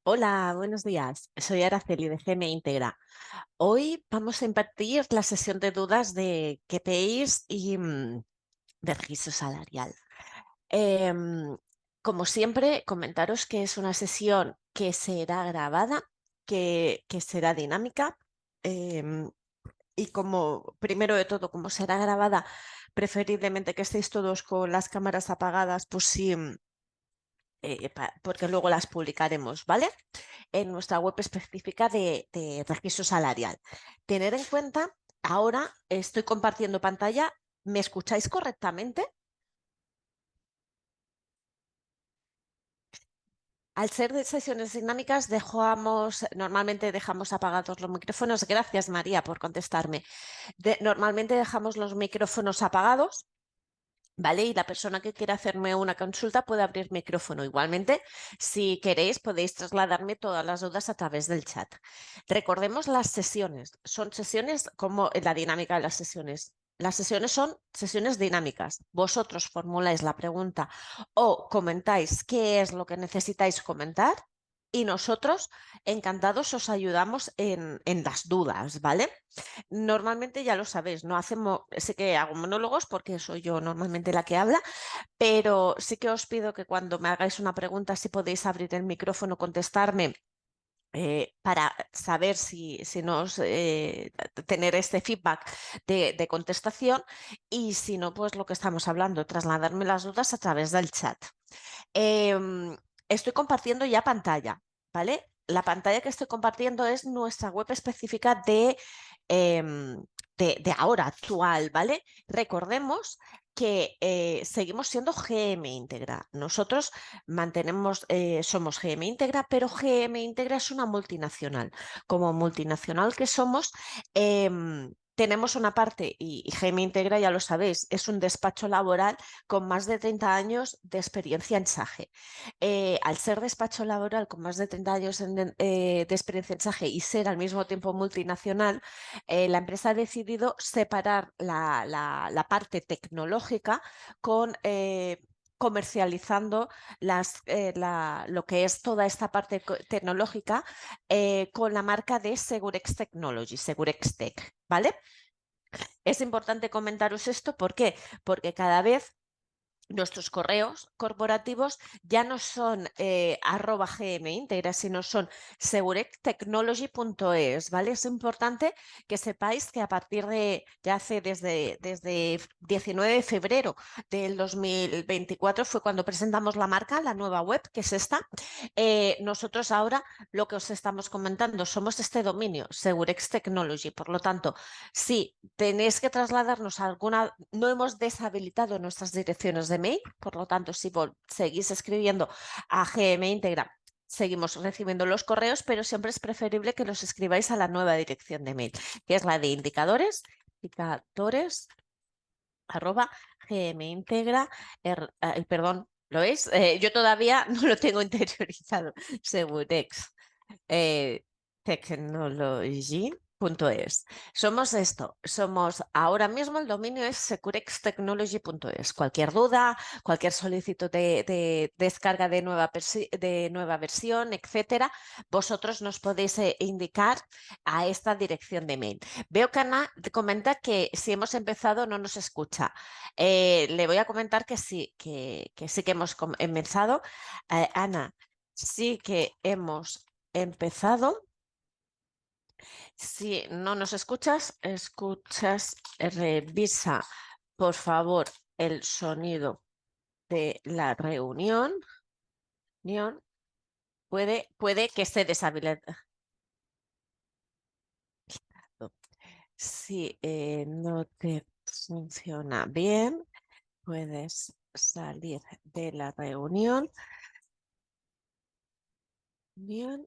Hola, buenos días. Soy Araceli de GM Integra. Hoy vamos a impartir la sesión de dudas de KPIs y de registro salarial. Em, Como siempre, comentaros que es una sesión que será grabada, que será dinámica. em, y como, primero de todo, como será grabada, preferiblemente que estéis todos con las cámaras apagadas, pues sí, porque luego las publicaremos, ¿vale? En nuestra web específica de registro salarial. Tener en cuenta, ahora estoy compartiendo pantalla, ¿me escucháis correctamente? Al ser de sesiones dinámicas, normalmente dejamos apagados los micrófonos. Gracias, María, por contestarme. Normalmente dejamos los micrófonos apagados. ¿Vale? Y la persona que quiera hacerme una consulta puede abrir micrófono. Igualmente, si queréis, podéis trasladarme todas las dudas a través del chat. Recordemos las sesiones. Son sesiones como en la dinámica de las sesiones. Las sesiones son sesiones dinámicas. Vosotros formuláis la pregunta o comentáis qué es lo que necesitáis comentar y nosotros, encantados, os ayudamos en las dudas, ¿vale? Normalmente ya lo sabéis, no hacemos, sé que hago monólogos porque soy yo normalmente la que habla, pero sí que os pido que cuando me hagáis una pregunta, si podéis abrir el micrófono, contestarme. Para saber si nos tener este feedback de contestación y si no, pues lo que estamos hablando, trasladarme las dudas a través del chat. Estoy compartiendo ya pantalla, ¿vale? La pantalla que estoy compartiendo es nuestra web específica em, de ahora, actual, ¿vale? Recordemos que seguimos siendo GM Integra. Nosotros somos GM Integra, pero GM Integra es una multinacional. Como multinacional que somos, tenemos una parte, y GM Integra, ya lo sabéis, es un despacho laboral con más de 30 años de experiencia en SAGE. Al ser despacho laboral con más de 30 años de experiencia en SAGE y ser al mismo tiempo multinacional, la empresa ha decidido separar la parte tecnológica con... comercializando lo que es toda esta parte tecnológica con la marca de Segurex Technology, Segurex Tech, ¿vale? Es importante comentaros esto, ¿por qué? Porque cada vez nuestros correos corporativos ya no son @gmintegra, sino son segurectechnology.es, ¿vale? Es importante que sepáis que a partir ya hace desde 19 de febrero del 2024 fue cuando presentamos la marca, la nueva web, que es esta. Nosotros ahora lo que os estamos comentando, somos este dominio, Segurex Technology, por lo tanto, si tenéis que trasladarnos a alguna, no hemos deshabilitado nuestras direcciones de mail, por lo tanto, si seguís escribiendo a GM Integra, seguimos recibiendo los correos, pero siempre es preferible que los escribáis a la nueva dirección de mail, que es la de indicadores @gmintegra, perdón, ¿lo es? Yo todavía no lo tengo interiorizado, Segurex eh, technology.es. Somos esto, somos ahora mismo el dominio es securextechnology.es. Cualquier duda, cualquier solicitud de descarga de nueva versión, etcétera, vosotros nos podéis indicar a esta dirección de mail. Veo que Ana comenta que si hemos empezado no nos escucha. Le voy a comentar que sí que hemos empezado. Ana, sí que hemos empezado. Si no nos revisa, por favor, el sonido de la reunión. Puede que esté deshabilitado. Si no te funciona bien, puedes salir de la reunión. Bien.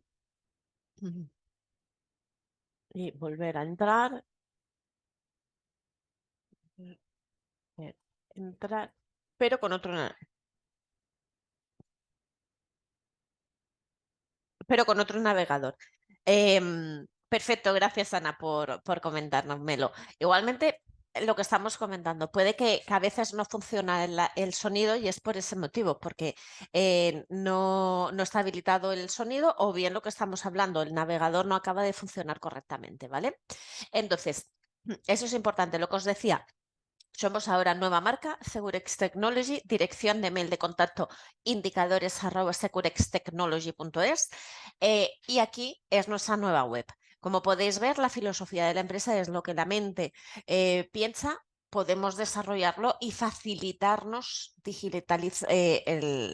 Y volver a entrar. Entrar, pero con otro navegador. Perfecto, gracias Ana por comentárnoslo. Igualmente, lo que estamos comentando, puede que a veces no funciona el sonido y es por ese motivo, porque no está habilitado el sonido o bien lo que estamos hablando, el navegador no acaba de funcionar correctamente, ¿vale? Entonces, eso es importante, lo que os decía. Somos ahora nueva marca, Securex Technology, dirección de mail de contacto indicadores@securextechnology.es y aquí es nuestra nueva web. Como podéis ver, la filosofía de la empresa es lo que la mente piensa, podemos desarrollarlo y facilitarnos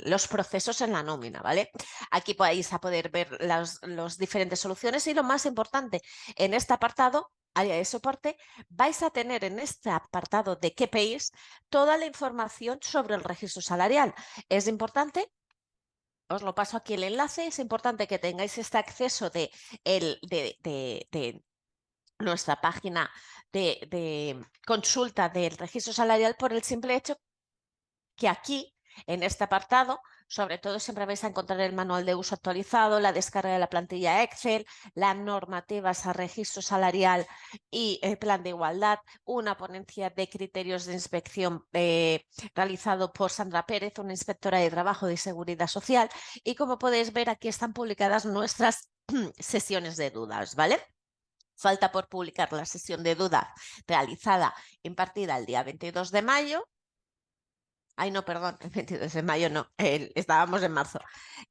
los procesos en la nómina, ¿vale? Aquí vais a poder ver las diferentes soluciones y lo más importante, en este apartado, área de soporte, vais a tener en este apartado de KPIs toda la información sobre el registro salarial. Es importante, os lo paso aquí el enlace, es importante que tengáis este acceso de nuestra página de consulta del registro salarial por el simple hecho que aquí, en este apartado, sobre todo siempre vais a encontrar el manual de uso actualizado, la descarga de la plantilla Excel, las normativas a registro salarial y el plan de igualdad, una ponencia de criterios de inspección realizado por Sandra Pérez, una inspectora de trabajo y seguridad social. Y como podéis ver, aquí están publicadas nuestras sesiones de dudas, ¿vale? Falta por publicar la sesión de dudas realizada, impartida el día 22 de mayo. Ay, no, perdón, el 22 de mayo no, estábamos en marzo.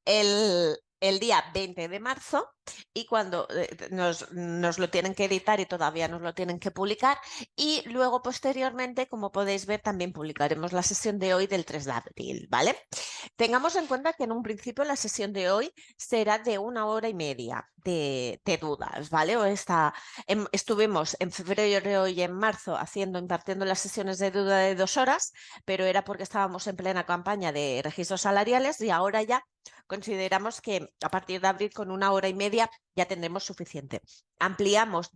El día 20 de marzo y cuando nos lo tienen que editar y todavía nos lo tienen que publicar y luego posteriormente, como podéis ver, también publicaremos la sesión de hoy del 3 de abril, ¿vale? Tengamos en cuenta que en un principio la sesión de hoy será de 1 hora y media de dudas, ¿vale? Estuvimos en febrero y en marzo impartiendo las sesiones de duda de 2 horas, pero era porque estábamos en plena campaña de registros salariales y ahora ya consideramos que a partir de abril con 1 hora y media ya tendremos suficiente. Ampliamos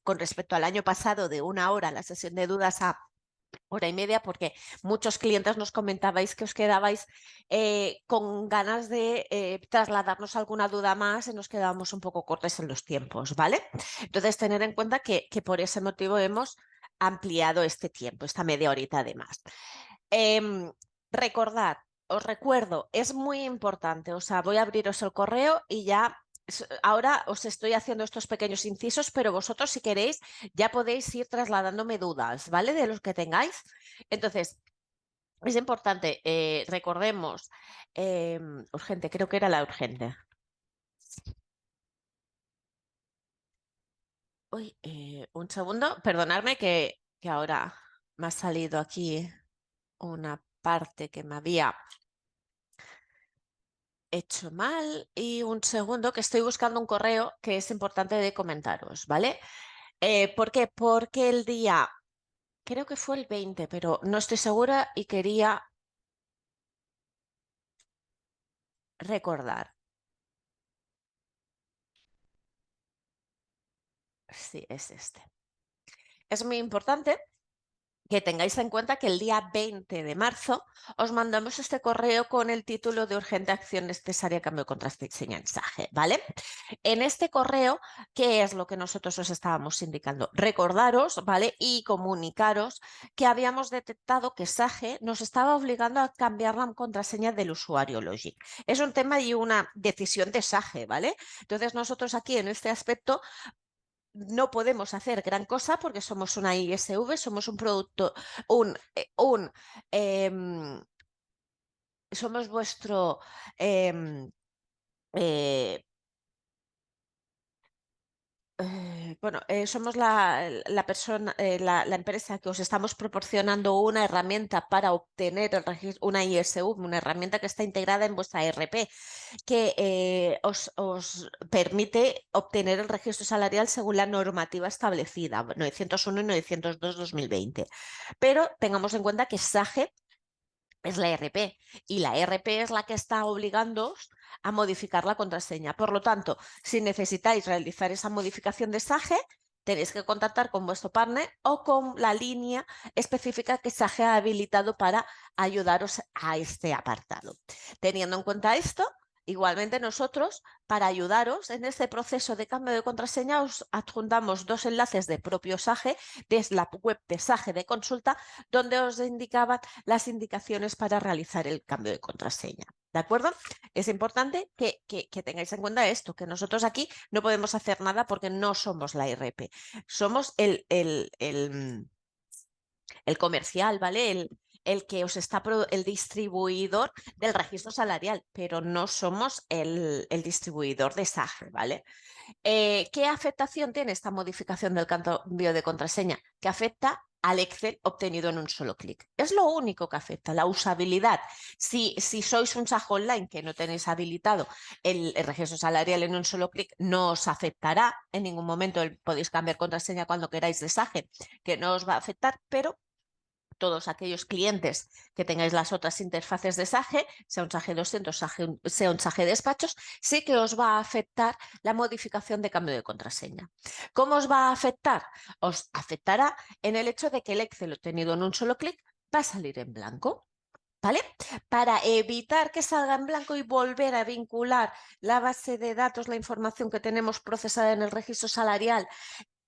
con respecto al año pasado de 1 hora la sesión de dudas a 1 hora y media porque muchos clientes nos comentabais que os quedabais con ganas de trasladarnos alguna duda más y nos quedábamos un poco cortos en los tiempos, ¿vale? Entonces, tener en cuenta que por ese motivo hemos ampliado este tiempo, esta media horita además. Recordad, os recuerdo, es muy importante, o sea, voy a abriros el correo y ya ahora os estoy haciendo estos pequeños incisos, pero vosotros si queréis ya podéis ir trasladándome dudas, ¿vale? De los que tengáis. Entonces, es importante, recordemos, urgente, creo que era la urgente. Uy, un segundo, perdonadme que ahora me ha salido aquí una parte que me había hecho mal y un segundo que estoy buscando un correo que es importante de comentaros, ¿vale? ¿Por qué? Porque el día, creo que fue el 20, pero no estoy segura y quería recordar. Sí, es este. Es muy importante que tengáis en cuenta que el día 20 de marzo os mandamos este correo con el título de urgente acción necesaria cambio de contraseña y mensaje, ¿vale? En este correo, ¿qué es lo que nosotros os estábamos indicando? Recordaros, ¿vale? Y comunicaros que habíamos detectado que Sage nos estaba obligando a cambiar la contraseña del usuario Logic. Es un tema y una decisión de Sage, ¿vale? Entonces nosotros aquí en este aspecto no podemos hacer gran cosa porque somos una ISV, somos un producto, somos vuestro eh, bueno, somos la persona, la empresa que os estamos proporcionando una herramienta para obtener el registro, una ISV, una herramienta que está integrada en vuestra ERP, que os permite obtener el registro salarial según la normativa establecida, 901 y 902/2020. Pero tengamos en cuenta que SAGE es la ERP y la ERP es la que está obligándoos a modificar la contraseña. Por lo tanto, si necesitáis realizar esa modificación de SAGE, tenéis que contactar con vuestro partner o con la línea específica que SAGE ha habilitado para ayudaros a este apartado. Teniendo en cuenta esto, Igualmente nosotros, para ayudaros en este proceso de cambio de contraseña, os adjuntamos 2 enlaces de propio Sage, desde la web de Sage de consulta, donde os indicaban las indicaciones para realizar el cambio de contraseña. ¿De acuerdo? Es importante que tengáis en cuenta esto, que nosotros aquí no podemos hacer nada porque no somos la IRP. Somos el comercial, ¿vale? El que os está, el distribuidor del registro salarial, pero no somos el distribuidor de Sage, ¿vale? ¿Qué afectación tiene esta modificación del cambio de contraseña? Que afecta al Excel obtenido en un solo clic. Es lo único que afecta, la usabilidad. Si sois un Sage Online que no tenéis habilitado el registro salarial en un solo clic, no os afectará en ningún momento. Podéis cambiar contraseña cuando queráis de Sage, que no os va a afectar, pero todos aquellos clientes que tengáis las otras interfaces de Sage, sea un Sage 200, sea un Sage Despachos, sí que os va a afectar la modificación de cambio de contraseña. ¿Cómo os va a afectar? Os afectará en el hecho de que el Excel obtenido en un solo clic va a salir en blanco. ¿Vale? Para evitar que salga en blanco y volver a vincular la base de datos, la información que tenemos procesada en el registro salarial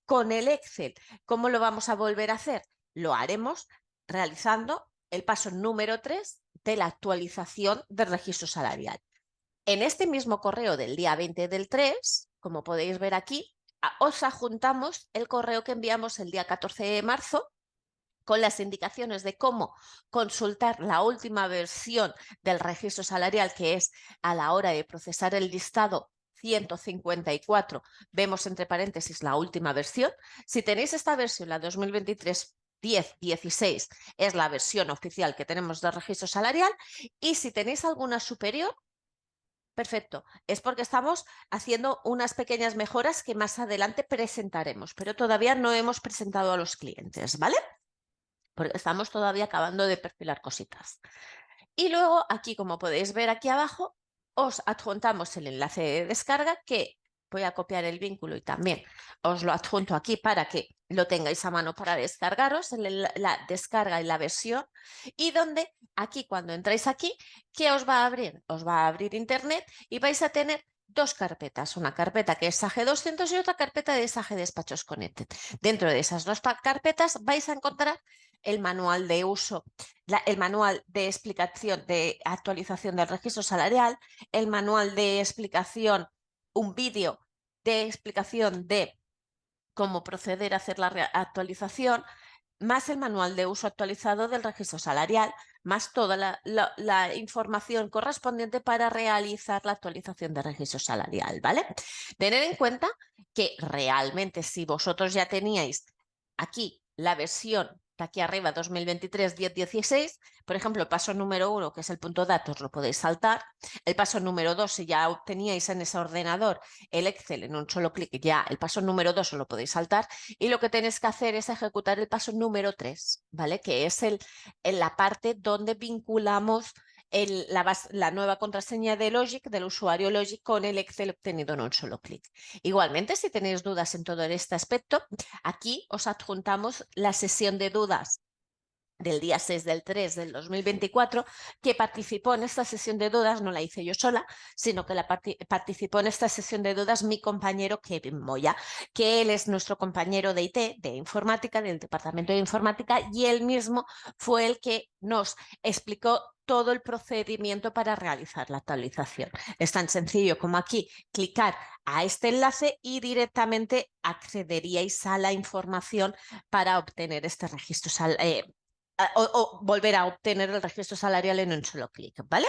con el Excel, ¿cómo lo vamos a volver a hacer? Lo haremos realizando el paso número 3 de la actualización del registro salarial. En este mismo correo del día 20 del 3, como podéis ver aquí, os adjuntamos el correo que enviamos el día 14 de marzo con las indicaciones de cómo consultar la última versión del registro salarial, que es a la hora de procesar el listado 154, vemos entre paréntesis la última versión. Si tenéis esta versión, la 2023 10.16, es la versión oficial que tenemos del registro salarial, y si tenéis alguna superior, perfecto, es porque estamos haciendo unas pequeñas mejoras que más adelante presentaremos, pero todavía no hemos presentado a los clientes, ¿vale? Porque estamos todavía acabando de perfilar cositas. Y luego aquí, como podéis ver aquí abajo, os adjuntamos el enlace de descarga, que voy a copiar el vínculo y también os lo adjunto aquí para que lo tengáis a mano para descargaros, la descarga y la versión, y donde aquí, cuando entráis aquí, ¿qué os va a abrir? Os va a abrir internet y vais a tener 2 carpetas, una carpeta que es Sage 200 y otra carpeta de Sage Despachos Connected. Dentro de esas 2 carpetas vais a encontrar el manual de uso, el manual de explicación de actualización del registro salarial, el manual de explicación, un vídeo de explicación de cómo proceder a hacer la actualización, más el manual de uso actualizado del registro salarial, más toda la información correspondiente para realizar la actualización del registro salarial, ¿vale? Tener en cuenta que realmente si vosotros ya teníais aquí la versión de aquí arriba 2023 10.16, por ejemplo, el paso número 1, que es el punto datos, lo podéis saltar. El paso número 2, si ya obteníais en ese ordenador el Excel en un solo clic, ya el paso número 2 os lo podéis saltar. Y lo que tenéis que hacer es ejecutar el paso número 3, ¿vale? Que es en la parte donde vinculamos la nueva contraseña de Logic, del usuario Logic, con el Excel obtenido en un solo clic. Igualmente, si tenéis dudas en todo este aspecto, aquí os adjuntamos la sesión de dudas del día 6 del 3 del 2024, que participó en esta sesión de dudas, no la hice yo sola, sino que participó en esta sesión de dudas mi compañero Kevin Moya, que él es nuestro compañero de IT, de informática, del departamento de informática, y él mismo fue el que nos explicó todo el procedimiento para realizar la actualización. Es tan sencillo como aquí clicar a este enlace y directamente accederíais a la información para obtener este registro o volver a obtener el registro salarial en un solo clic, ¿vale?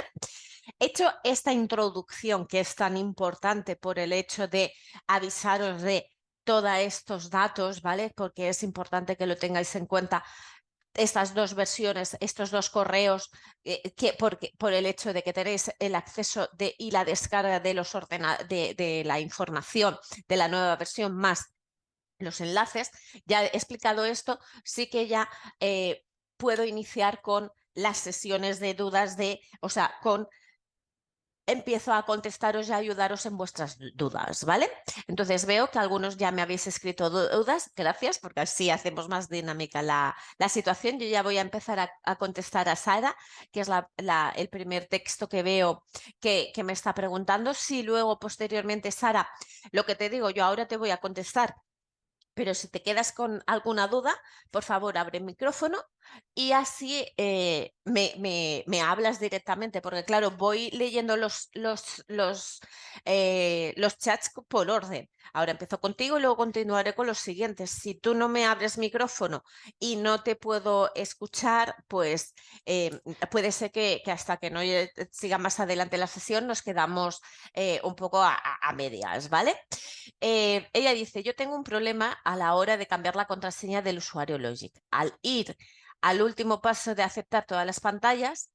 Hecho esta introducción, que es tan importante por el hecho de avisaros de todos estos datos, ¿vale? Porque es importante que lo tengáis en cuenta, estas 2 versiones, estos 2 correos, por el hecho de que tenéis el acceso y la descarga de, de la información de la nueva versión más los enlaces. Ya he explicado esto, sí que ya puedo iniciar con las sesiones de dudas o sea, con empiezo a contestaros y a ayudaros en vuestras dudas, ¿vale? Entonces veo que algunos ya me habéis escrito dudas, gracias, porque así hacemos más dinámica la situación. Yo ya voy a empezar a contestar a Sara, que es el primer texto que veo que me está preguntando. Si luego, posteriormente, Sara, lo que te digo, yo ahora te voy a contestar. Pero si te quedas con alguna duda, por favor, abre el micrófono y así me hablas directamente, porque claro, voy leyendo los chats por orden. Ahora empiezo contigo y luego continuaré con los siguientes. Si tú no me abres micrófono y no te puedo escuchar, pues puede ser que hasta que no siga más adelante la sesión nos quedamos un poco a medias, ¿vale? Ella dice, yo tengo un problema a la hora de cambiar la contraseña del usuario Logic. Al ir al último paso de aceptar todas las pantallas,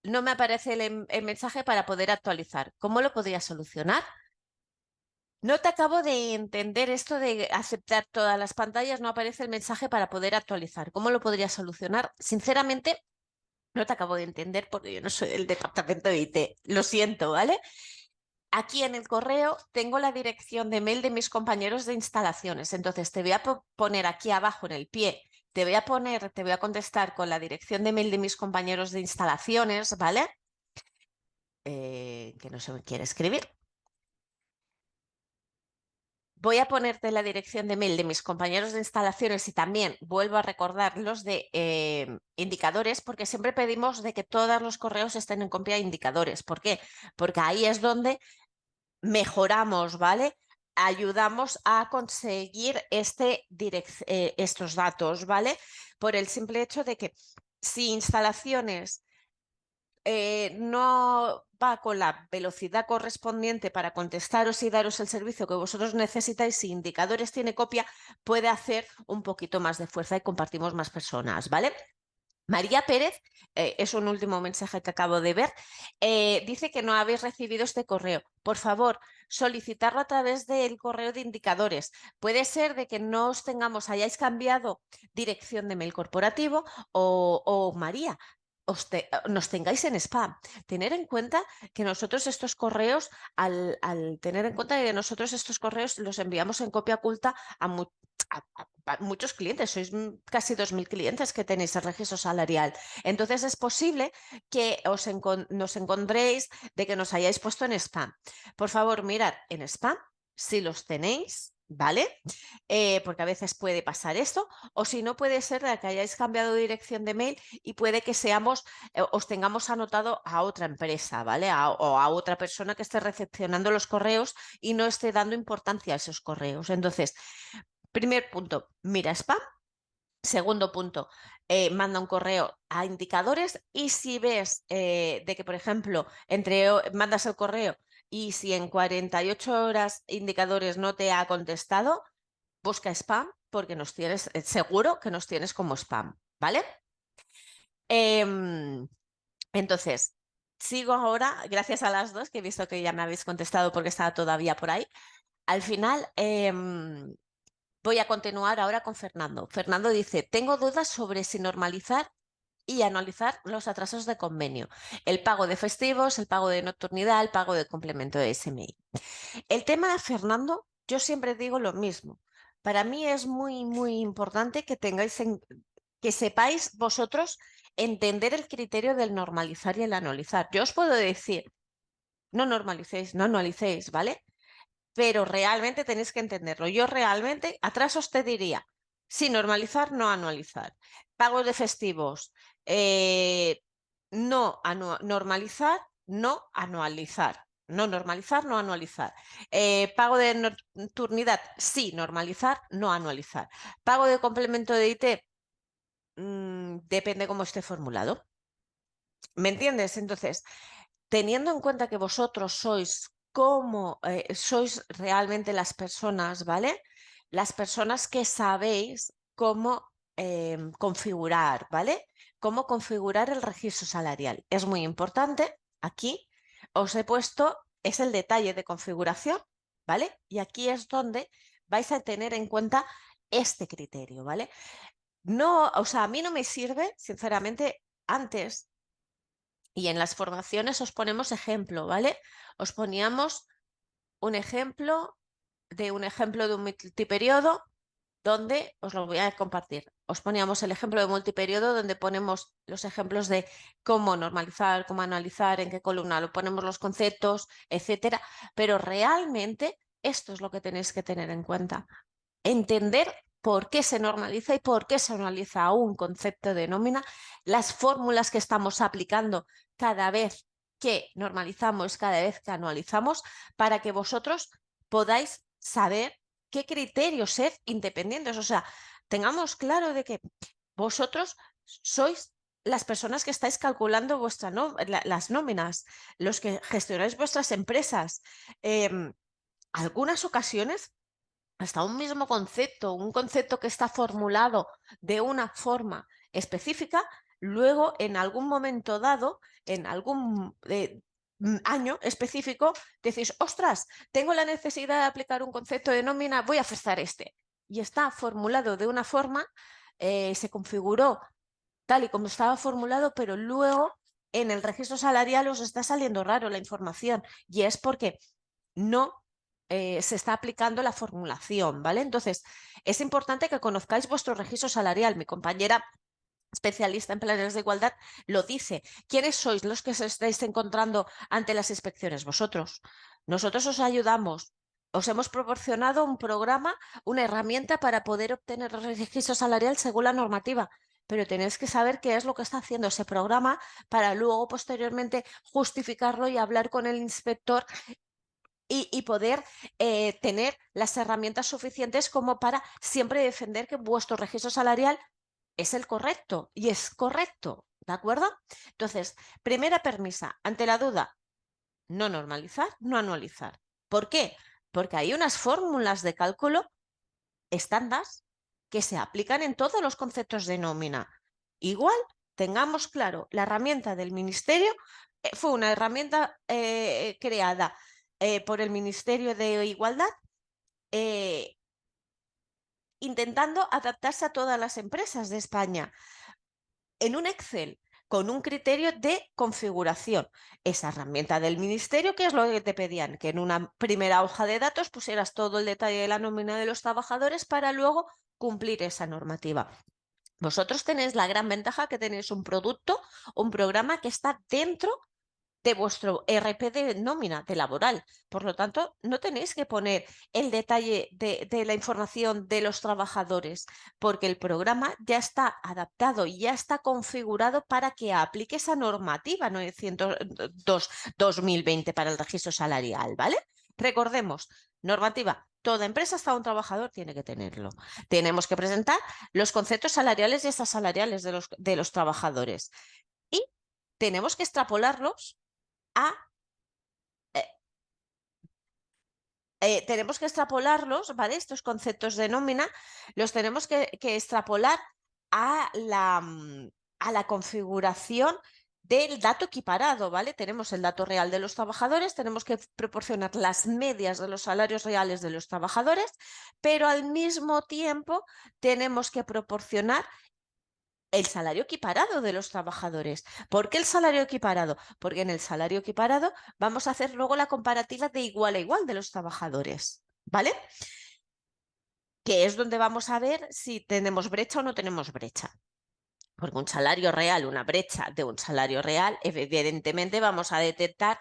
no me aparece el mensaje para poder actualizar. ¿Cómo lo podría solucionar? No te acabo de entender esto de aceptar todas las pantallas, no aparece el mensaje para poder actualizar. ¿Cómo lo podría solucionar? Sinceramente, no te acabo de entender porque yo no soy del departamento de IT. Lo siento, ¿vale? Aquí en el correo tengo la dirección de mail de mis compañeros de instalaciones. Entonces te voy a poner aquí abajo en el pie, te voy a contestar con la dirección de mail de mis compañeros de instalaciones, ¿vale? Que no se me quiere escribir. Voy a ponerte la dirección de mail de mis compañeros de instalaciones y también vuelvo a recordar los de indicadores, porque siempre pedimos de que todos los correos estén en copia de indicadores. ¿Por qué? Porque ahí es donde mejoramos, ¿vale? Ayudamos a conseguir estos datos, ¿vale? Por el simple hecho de que si instalaciones no va con la velocidad correspondiente para contestaros y daros el servicio que vosotros necesitáis, si indicadores tiene copia, puede hacer un poquito más de fuerza y compartimos más personas, ¿vale? María Pérez, es un último mensaje que acabo de ver, dice que no habéis recibido este correo. Por favor, solicitarlo a través del correo de indicadores. Puede ser de que no os hayáis cambiado dirección de mail corporativo o María, nos tengáis en spam. Tener en cuenta que nosotros estos correos, al tener en cuenta que nosotros estos correos los enviamos en copia oculta a muchos clientes, sois casi 2.000 clientes que tenéis el registro salarial. Entonces es posible que nos encontréis de que nos hayáis puesto en spam. Por favor, mirad en spam si los tenéis. ¿Vale? Porque a veces puede pasar esto, o si no puede ser de que hayáis cambiado de dirección de mail y puede que os tengamos anotado a otra empresa, ¿vale? O a otra persona que esté recepcionando los correos y no esté dando importancia a esos correos. Entonces, primer punto, mira spam. Segundo punto, manda un correo a indicadores y si ves de que, por ejemplo, mandas el correo y si en 48 horas indicadores no te ha contestado, busca spam porque seguro que nos tienes como spam, ¿vale? Em, entonces, sigo ahora, gracias a las dos que he visto que ya me habéis contestado porque estaba todavía por ahí. Al final, voy a continuar ahora con Fernando. Fernando dice, tengo dudas sobre si normalizar y anualizar los atrasos de convenio, el pago de festivos, el pago de nocturnidad, el pago de complemento de SMI. El tema de Fernando, yo siempre digo lo mismo. Para mí es muy, muy importante que que sepáis vosotros entender el criterio del normalizar y el anualizar. Yo os puedo decir, no normalicéis, no anualicéis, ¿vale? Pero realmente tenéis que entenderlo. Yo realmente, atrás os te diría, sí, normalizar, no anualizar. Pagos de festivos, no normalizar, no anualizar. No normalizar, no anualizar. Pago de nocturnidad, sí, normalizar, no anualizar. Pago de complemento de IT, depende cómo esté formulado. ¿Me entiendes? Entonces, teniendo en cuenta que vosotros sois realmente las personas, ¿vale? Las personas que sabéis cómo configurar, ¿vale? Cómo configurar el registro salarial. Es muy importante. Aquí os he puesto, es el detalle de configuración, ¿vale? Y aquí es donde vais a tener en cuenta este criterio, ¿vale? No, o sea, a mí no me sirve, sinceramente, antes Y en las formaciones os ponemos ejemplo, ¿vale? Os poníamos un ejemplo de un multiperiodo donde os lo voy a compartir. Os poníamos el ejemplo de multiperiodo donde ponemos los ejemplos de cómo normalizar, cómo analizar, en qué columna lo ponemos los conceptos, etcétera. Pero realmente esto es lo que tenéis que tener en cuenta. Entender por qué se normaliza y por qué se analiza un concepto de nómina, las fórmulas que estamos aplicando cada vez que normalizamos, cada vez que anualizamos, para que vosotros podáis saber qué criterios ser independientes. O sea, tengamos claro de que vosotros sois las personas que estáis calculando las nóminas, los que gestionáis vuestras empresas. Algunas ocasiones hasta un mismo concepto, un concepto que está formulado de una forma específica, luego en algún momento dado, en algún año específico, decís, ostras, tengo la necesidad de aplicar un concepto de nómina, voy a forzar este. Y está formulado de una forma, se configuró tal y como estaba formulado, pero luego en el registro salarial os está saliendo raro la información y es porque no se está aplicando la formulación, ¿vale? Entonces, es importante que conozcáis vuestro registro salarial. Mi compañera especialista en planes de igualdad lo dice. ¿Quiénes sois los que os estáis encontrando ante las inspecciones? Vosotros. Nosotros os ayudamos. Os hemos proporcionado un programa, una herramienta para poder obtener el registro salarial según la normativa. Pero tenéis que saber qué es lo que está haciendo ese programa para luego posteriormente justificarlo y hablar con el inspector y poder tener las herramientas suficientes como para siempre defender que vuestro registro salarial es el correcto y es correcto, ¿de acuerdo? Entonces, primera premisa, ante la duda, no normalizar, no anualizar. ¿Por qué? Porque hay unas fórmulas de cálculo estándar que se aplican en todos los conceptos de nómina. Igual, tengamos claro, la herramienta del ministerio fue una herramienta creada por el Ministerio de Igualdad, intentando adaptarse a todas las empresas de España en un Excel con un criterio de configuración. Esa herramienta del ministerio, ¿qué es lo que te pedían? Que en una primera hoja de datos pusieras todo el detalle de la nómina de los trabajadores para luego cumplir esa normativa. Vosotros tenéis la gran ventaja que tenéis un producto, un programa que está dentro de vuestro RP de nómina, de laboral. Por lo tanto, no tenéis que poner el detalle de la información de los trabajadores, porque el programa ya está adaptado y ya está configurado para que aplique esa normativa 902-2020 para el registro salarial, ¿vale? Recordemos, normativa. Toda empresa, hasta un trabajador, tiene que tenerlo. Tenemos que presentar los conceptos salariales y extrasalariales de los trabajadores. Y tenemos que extrapolarlos tenemos que extrapolarlos, ¿vale? Estos conceptos de nómina los tenemos que extrapolar a la configuración del dato equiparado, ¿vale? Tenemos el dato real de los trabajadores, tenemos que proporcionar las medias de los salarios reales de los trabajadores, pero al mismo tiempo tenemos que proporcionar el salario equiparado de los trabajadores. ¿Por qué el salario equiparado? Porque en el salario equiparado vamos a hacer luego la comparativa de igual a igual de los trabajadores, ¿vale? Que es donde vamos a ver si tenemos brecha o no tenemos brecha. Porque un salario real, una brecha de un salario real, evidentemente vamos a detectar,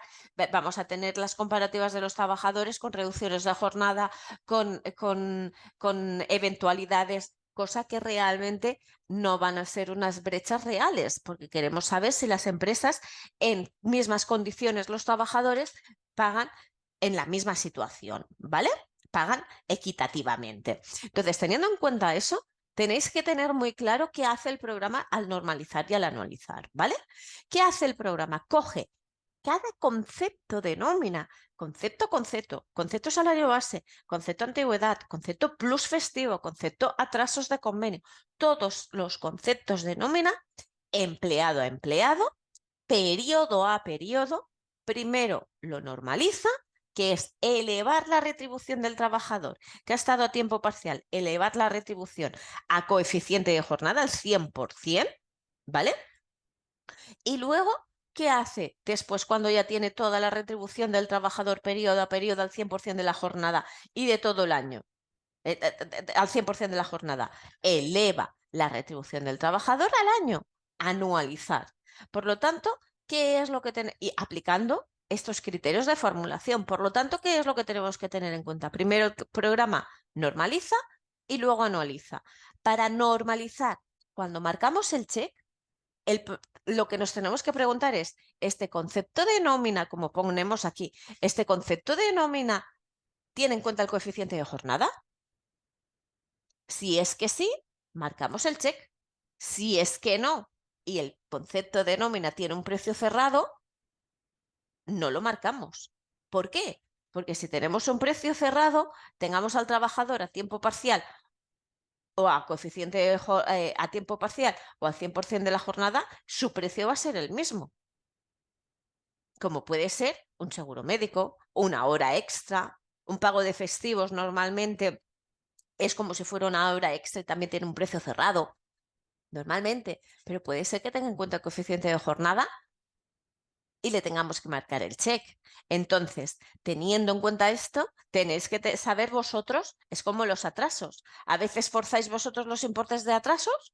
vamos a tener las comparativas de los trabajadores con reducciones de jornada, con eventualidades, cosa que realmente no van a ser unas brechas reales, porque queremos saber si las empresas en mismas condiciones los trabajadores pagan en la misma situación, ¿vale? Pagan equitativamente. Entonces, teniendo en cuenta eso, tenéis que tener muy claro qué hace el programa al normalizar y al anualizar, ¿vale? ¿Qué hace el programa? Coge cada concepto de nómina, concepto salario base, concepto antigüedad, concepto plus festivo, concepto atrasos de convenio, todos los conceptos de nómina, empleado a empleado, periodo a periodo, primero lo normaliza, que es elevar la retribución del trabajador que ha estado a tiempo parcial, elevar la retribución a coeficiente de jornada al 100%, ¿vale? Y luego ¿qué hace después cuando ya tiene toda la retribución del trabajador periodo a periodo al 100% de la jornada y de todo el año? Al 100% de la jornada. Eleva la retribución del trabajador al año. Anualizar. Por lo tanto, ¿qué es lo que tenemos? Y aplicando estos criterios de formulación. Por lo tanto, ¿qué es lo que tenemos que tener en cuenta? Primero, el programa normaliza y luego anualiza. Para normalizar, cuando marcamos el check, lo que nos tenemos que preguntar es, ¿este concepto de nómina, como ponemos aquí, este concepto de nómina tiene en cuenta el coeficiente de jornada? Si es que sí, marcamos el check. Si es que no, y el concepto de nómina tiene un precio cerrado, no lo marcamos. ¿Por qué? Porque si tenemos un precio cerrado, tengamos al trabajador a tiempo parcial o a coeficiente a tiempo parcial o al 100% de la jornada, su precio va a ser el mismo. Como puede ser un seguro médico, una hora extra, un pago de festivos normalmente es como si fuera una hora extra y también tiene un precio cerrado. Normalmente, pero puede ser que tenga en cuenta el coeficiente de jornada y le tengamos que marcar el check. Entonces, teniendo en cuenta esto, tenéis que saber vosotros, es como los atrasos. A veces forzáis vosotros los importes de atrasos,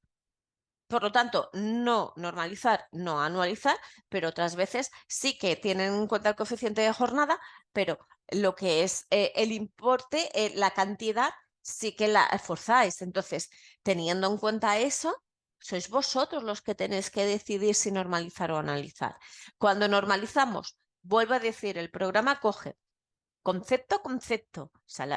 por lo tanto, no normalizar, no anualizar, pero otras veces sí que tienen en cuenta el coeficiente de jornada, pero lo que es el importe, la cantidad, sí que la forzáis. Entonces, teniendo en cuenta eso, sois vosotros los que tenéis que decidir si normalizar o analizar. Cuando normalizamos, vuelvo a decir, el programa coge concepto, concepto,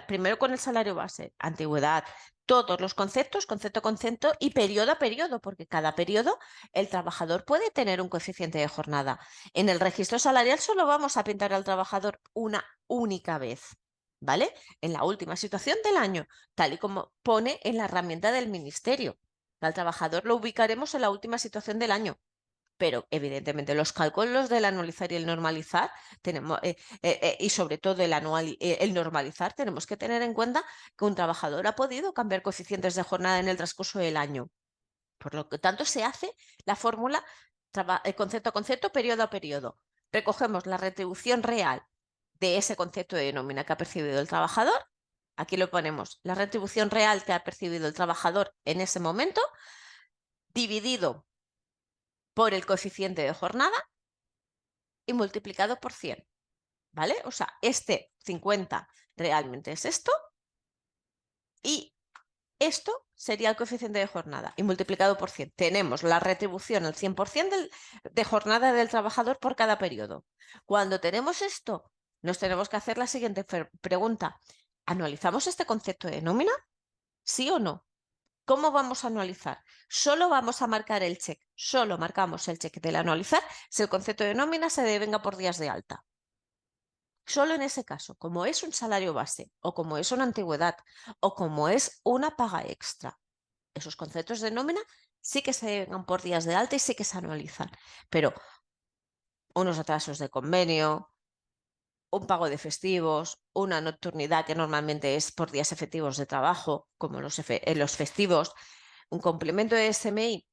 primero con el salario base, antigüedad, todos los conceptos, concepto, concepto y periodo a periodo, porque cada periodo el trabajador puede tener un coeficiente de jornada. En el registro salarial solo vamos a pintar al trabajador una única vez, ¿vale? En la última situación del año, tal y como pone en la herramienta del ministerio. Al trabajador lo ubicaremos en la última situación del año. Pero evidentemente los cálculos del anualizar y el normalizar tenemos, y sobre todo el normalizar, tenemos que tener en cuenta que un trabajador ha podido cambiar coeficientes de jornada en el transcurso del año. Por lo que tanto se hace la fórmula concepto a concepto, periodo a periodo. Recogemos la retribución real de ese concepto de nómina que ha percibido el trabajador. Aquí lo ponemos, la retribución real que ha percibido el trabajador en ese momento, dividido por el coeficiente de jornada y multiplicado por 100, ¿vale? O sea, este 50 realmente es esto y esto sería el coeficiente de jornada y multiplicado por 100. Tenemos la retribución al 100% de jornada del trabajador por cada periodo. Cuando tenemos esto, nos tenemos que hacer la siguiente pregunta. ¿Anualizamos este concepto de nómina? ¿Sí o no? ¿Cómo vamos a anualizar? Solo vamos a marcar el check, solo marcamos el check del anualizar si el concepto de nómina se devenga por días de alta. Solo en ese caso, como es un salario base o como es una antigüedad o como es una paga extra, esos conceptos de nómina sí que se devengan por días de alta y sí que se anualizan, pero unos atrasos de convenio, un pago de festivos, una nocturnidad que normalmente es por días efectivos de trabajo, como los festivos, un complemento de SMI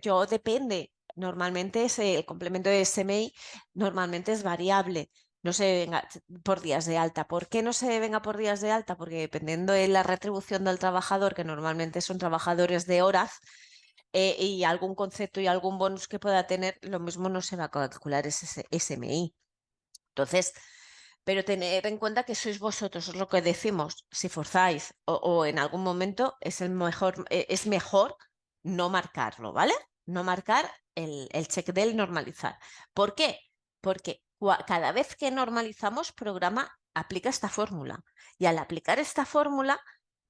yo depende. Normalmente el complemento de SMI normalmente es variable. No se venga por días de alta. ¿Por qué no se venga por días de alta? Porque dependiendo de la retribución del trabajador, que normalmente son trabajadores de horas, y algún concepto y algún bonus que pueda tener, lo mismo no se va a calcular ese SMI. Entonces, pero tener en cuenta que sois vosotros, es lo que decimos, si forzáis o en algún momento es mejor no marcarlo, ¿vale? No marcar el check del normalizar. ¿Por qué? Porque cada vez que normalizamos, programa aplica esta fórmula. Y al aplicar esta fórmula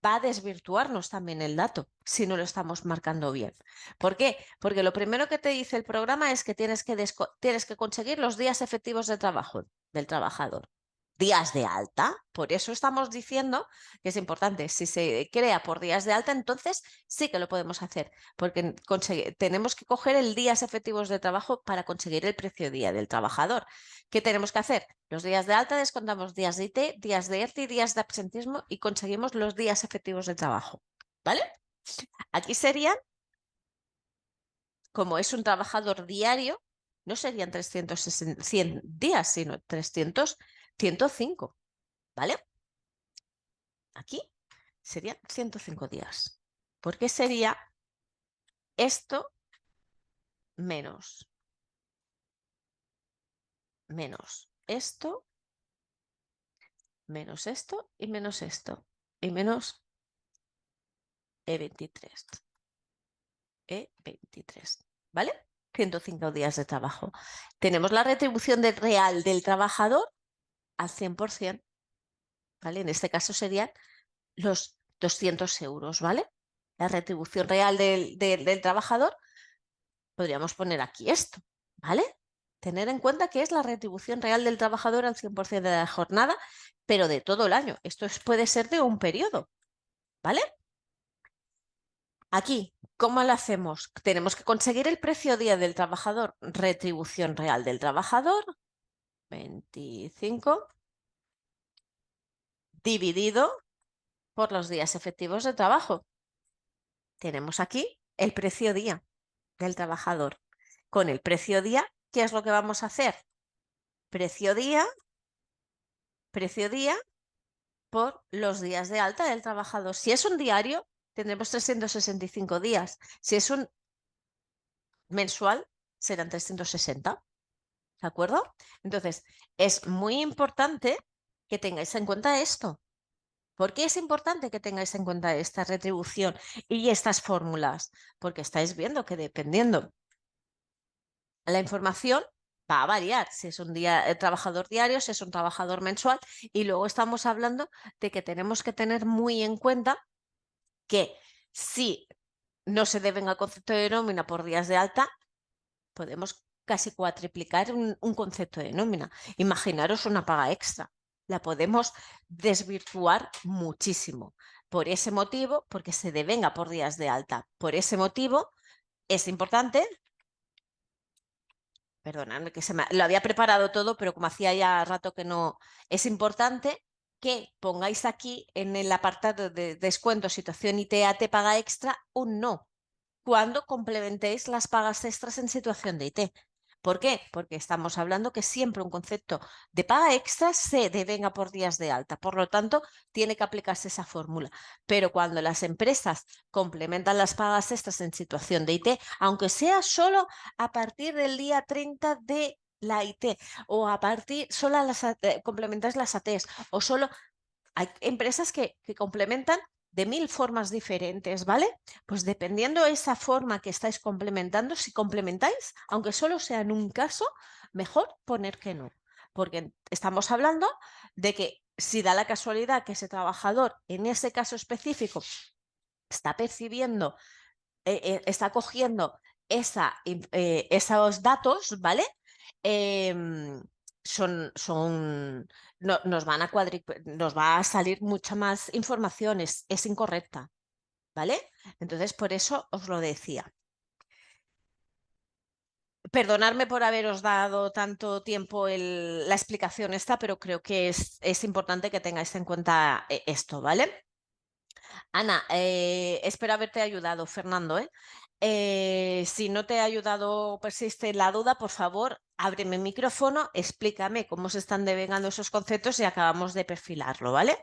va a desvirtuarnos también el dato si no lo estamos marcando bien. ¿Por qué? Porque lo primero que te dice el programa es que tienes que conseguir los días efectivos de trabajo del trabajador. Días de alta, por eso estamos diciendo que es importante. Si se crea por días de alta, entonces sí que lo podemos hacer, porque tenemos que coger el días efectivos de trabajo para conseguir el precio día del trabajador. ¿Qué tenemos que hacer? Los días de alta descontamos días de IT, días de ERTE y días de absentismo y conseguimos los días efectivos de trabajo. ¿Vale? Aquí serían, como es un trabajador diario, no serían 100 días, sino 105, ¿vale? Aquí serían 105 días, porque sería esto menos esto, menos esto y menos esto, y menos E23. E23, ¿vale? 105 días de trabajo. Tenemos la retribución real del trabajador al 100%, ¿vale? En este caso serían los 200 euros, ¿vale? La retribución real del trabajador, podríamos poner aquí esto, ¿vale? Tener en cuenta que es la retribución real del trabajador al 100% de la jornada, pero de todo el año. Esto puede ser de un periodo, ¿vale? Aquí, ¿cómo lo hacemos? Tenemos que conseguir el precio día del trabajador, retribución real del trabajador, 25, dividido por los días efectivos de trabajo. Tenemos aquí el precio día del trabajador. Con el precio día, ¿qué es lo que vamos a hacer? Precio día por los días de alta del trabajador. Si es un diario, tendremos 365 días. Si es un mensual, serán 360. ¿De acuerdo? Entonces, es muy importante que tengáis en cuenta esto. ¿Por qué es importante que tengáis en cuenta esta retribución y estas fórmulas? Porque estáis viendo que dependiendo la información va a variar, si es un trabajador diario, si es un trabajador mensual, y luego estamos hablando de que tenemos que tener muy en cuenta que si no se deben al concepto de nómina por días de alta, podemos casi cuatriplicar un concepto de nómina. Imaginaros una paga extra. La podemos desvirtuar muchísimo. Por ese motivo, porque se devenga por días de alta. Por ese motivo, es importante, perdonadme que lo había preparado todo, pero como hacía ya rato que no, es importante que pongáis aquí en el apartado de descuento, situación ITAT, paga extra, un no cuando complementéis las pagas extras en situación de IT. ¿Por qué? Porque estamos hablando que siempre un concepto de paga extra se devenga por días de alta. Por lo tanto, tiene que aplicarse esa fórmula. Pero cuando las empresas complementan las pagas extras en situación de IT, aunque sea solo a partir del día 30 de la IT o a partir, solo complementáis las ATs o solo hay empresas que complementan de 1000 formas diferentes, ¿vale? Pues dependiendo de esa forma que estáis complementando, si complementáis, aunque solo sea en un caso, mejor poner que no. Porque estamos hablando de que si da la casualidad que ese trabajador, en ese caso específico, está percibiendo, está cogiendo esos datos, ¿vale? Nos va a salir mucha más información, es incorrecta, ¿vale? Entonces, por eso os lo decía. Perdonadme por haberos dado tanto tiempo la explicación esta, pero creo que es importante que tengáis en cuenta esto, ¿vale? Ana, espero haberte ayudado, Fernando, ¿eh? Si no te he ayudado o persiste la duda, por favor, ábreme el micrófono, explícame cómo se están devengando esos conceptos y acabamos de perfilarlo, ¿vale?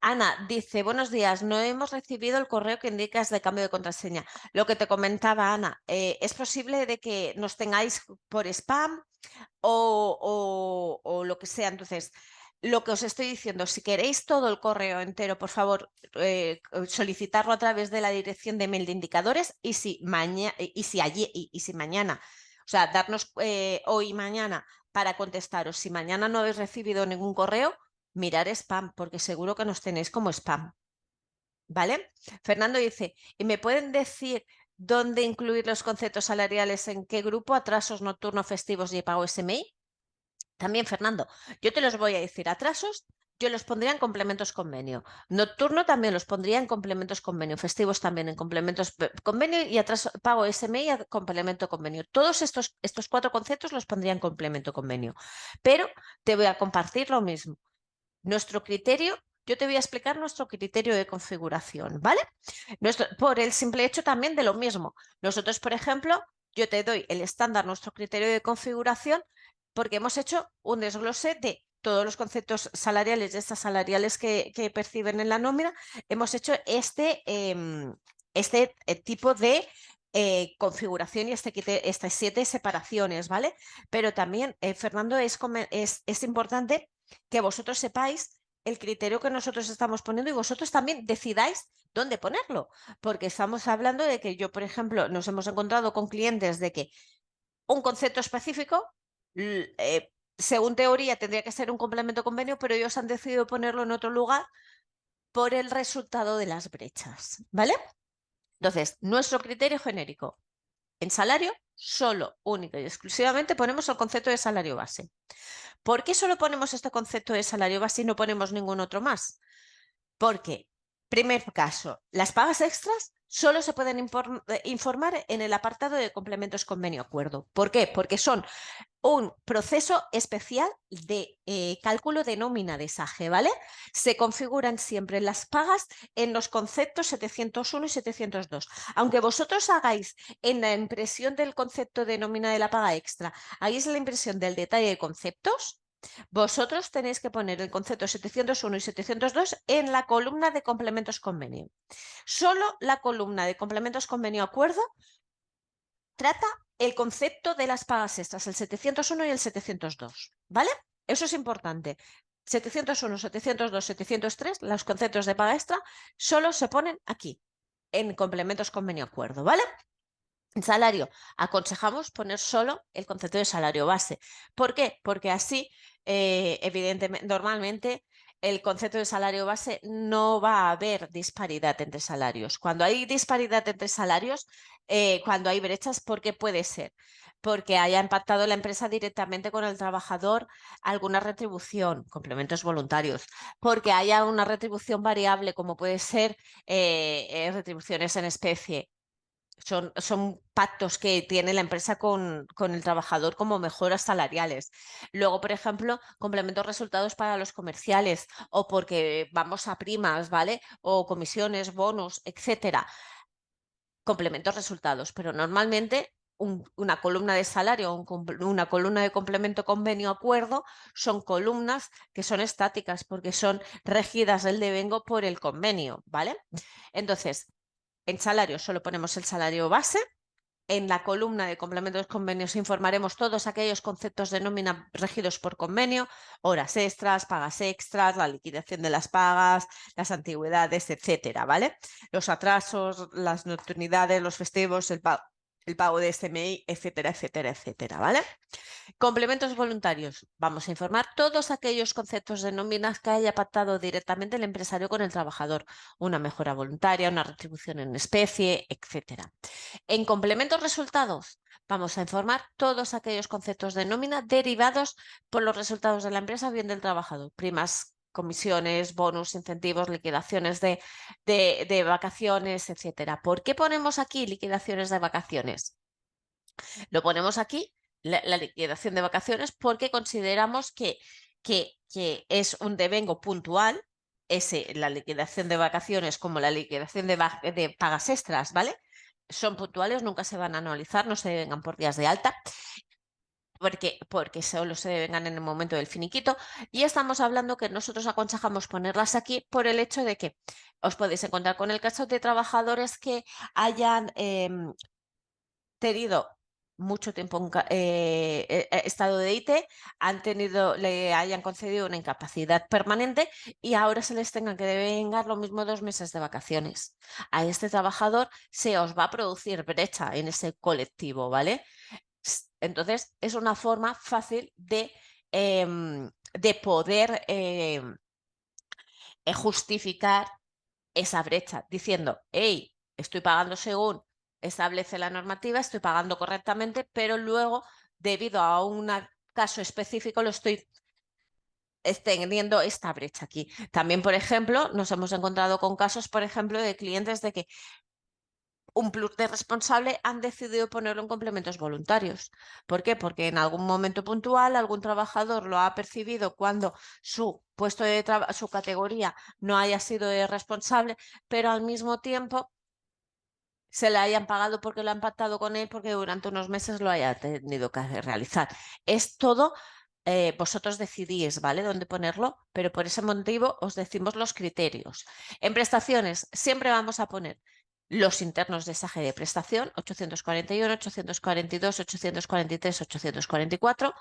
Ana dice, buenos días, no hemos recibido el correo que indicas de cambio de contraseña. Lo que te comentaba, Ana, es posible de que nos tengáis por spam o lo que sea. Entonces, lo que os estoy diciendo, si queréis todo el correo entero, por favor, solicitarlo a través de la dirección de mail de indicadores y si mañana, o sea, darnos hoy y mañana para contestaros. Si mañana no habéis recibido ningún correo, mirar spam, porque seguro que nos tenéis como spam. ¿Vale? Fernando dice, ¿y me pueden decir dónde incluir los conceptos salariales, en qué grupo, atrasos nocturnos, festivos y pago SMI? También, Fernando, yo te los voy a decir, atrasos, yo los pondría en complementos convenio. Nocturno también los pondría en complementos convenio. Festivos también en complementos convenio y atraso, pago SMI a complemento convenio. Todos estos 4 conceptos los pondría en complemento convenio. Pero te voy a compartir lo mismo. Nuestro criterio, yo te voy a explicar nuestro criterio de configuración, ¿vale? Por el simple hecho también de lo mismo. Nosotros, por ejemplo, yo te doy el estándar, nuestro criterio de configuración, porque hemos hecho un desglose de todos los conceptos salariales y estas salariales que perciben en la nómina. Hemos hecho este tipo de configuración y estas 7 separaciones, ¿vale? Pero también, Fernando, es importante que vosotros sepáis el criterio que nosotros estamos poniendo y vosotros también decidáis dónde ponerlo, porque estamos hablando de que yo, por ejemplo, nos hemos encontrado con clientes de que un concepto específico, según teoría, tendría que ser un complemento convenio, pero ellos han decidido ponerlo en otro lugar por el resultado de las brechas, ¿vale? Entonces, nuestro criterio genérico en salario, solo, único y exclusivamente ponemos el concepto de salario base. ¿Por qué solo ponemos este concepto de salario base y no ponemos ningún otro más? Porque, primer caso, las pagas extras solo se pueden informar en el apartado de complementos convenio acuerdo. ¿Por qué? Porque son un proceso especial de cálculo de nómina de SAGE, ¿vale? Se configuran siempre las pagas en los conceptos 701 y 702. Aunque vosotros hagáis en la impresión del concepto de nómina de la paga extra, hagáis la impresión del detalle de conceptos, vosotros tenéis que poner el concepto 701 y 702 en la columna de complementos convenio. Solo la columna de complementos convenio acuerdo trata el concepto de las pagas extras, el 701 y el 702, ¿vale? Eso es importante. 701, 702, 703, los conceptos de paga extra solo se ponen aquí, en complementos convenio acuerdo, ¿vale? En salario, aconsejamos poner solo el concepto de salario base. ¿Por qué? Porque así, evidentemente, normalmente el concepto de salario base no va a haber disparidad entre salarios. Cuando hay disparidad entre salarios, cuando hay brechas, ¿por qué puede ser? Porque haya impactado la empresa directamente con el trabajador alguna retribución, complementos voluntarios, porque haya una retribución variable, como puede ser retribuciones en especie. Son pactos que tiene la empresa con el trabajador como mejoras salariales. Luego, por ejemplo, complementos resultados para los comerciales o porque vamos a primas, ¿vale? O comisiones, bonos, etcétera. Complementos resultados, pero normalmente una columna de salario o una columna de complemento convenio acuerdo son columnas que son estáticas porque son regidas del devengo por el convenio, ¿vale? Entonces, en salario solo ponemos el salario base. En la columna de complementos convenios informaremos todos aquellos conceptos de nómina regidos por convenio, horas extras, pagas extras, la liquidación de las pagas, las antigüedades, etcétera, ¿vale? Los atrasos, las nocturnidades, los festivos, el pago de SMI, etcétera, etcétera, etcétera, ¿vale? Complementos voluntarios. Vamos a informar todos aquellos conceptos de nóminas que haya pactado directamente el empresario con el trabajador. Una mejora voluntaria, una retribución en especie, etcétera. En complementos resultados, vamos a informar todos aquellos conceptos de nómina derivados por los resultados de la empresa o bien del trabajador. Primas, comisiones, bonus, incentivos, liquidaciones de vacaciones, etcétera. ¿Por qué ponemos aquí liquidaciones de vacaciones? Lo ponemos aquí, la liquidación de vacaciones, porque consideramos que es un devengo puntual, la liquidación de vacaciones como la liquidación de pagas extras, ¿vale? Son puntuales, nunca se van a anualizar, no se devengan por días de alta, porque solo se devengan en el momento del finiquito. Y estamos hablando que nosotros aconsejamos ponerlas aquí por el hecho de que os podéis encontrar con el caso de trabajadores que hayan tenido mucho tiempo en estado de IT, le hayan concedido una incapacidad permanente y ahora se les tengan que devengar lo mismo 2 meses de vacaciones. A este trabajador se os va a producir brecha en ese colectivo, ¿vale? Entonces, es una forma fácil de poder justificar esa brecha, diciendo, hey, estoy pagando según establece la normativa, estoy pagando correctamente, pero luego, debido a un caso específico, lo estoy extendiendo esta brecha aquí. También, por ejemplo, nos hemos encontrado con casos, por ejemplo, de clientes de que un plus de responsable han decidido ponerlo en complementos voluntarios. ¿Por qué? Porque en algún momento puntual algún trabajador lo ha percibido cuando su puesto de su categoría no haya sido responsable, pero al mismo tiempo se le hayan pagado porque lo han pactado con él, porque durante unos meses lo haya tenido que realizar. Es todo, vosotros decidís, ¿vale?, dónde ponerlo, pero por ese motivo os decimos los criterios. En prestaciones siempre vamos a poner los internos de SAGE de prestación, 841, 842, 843, 844.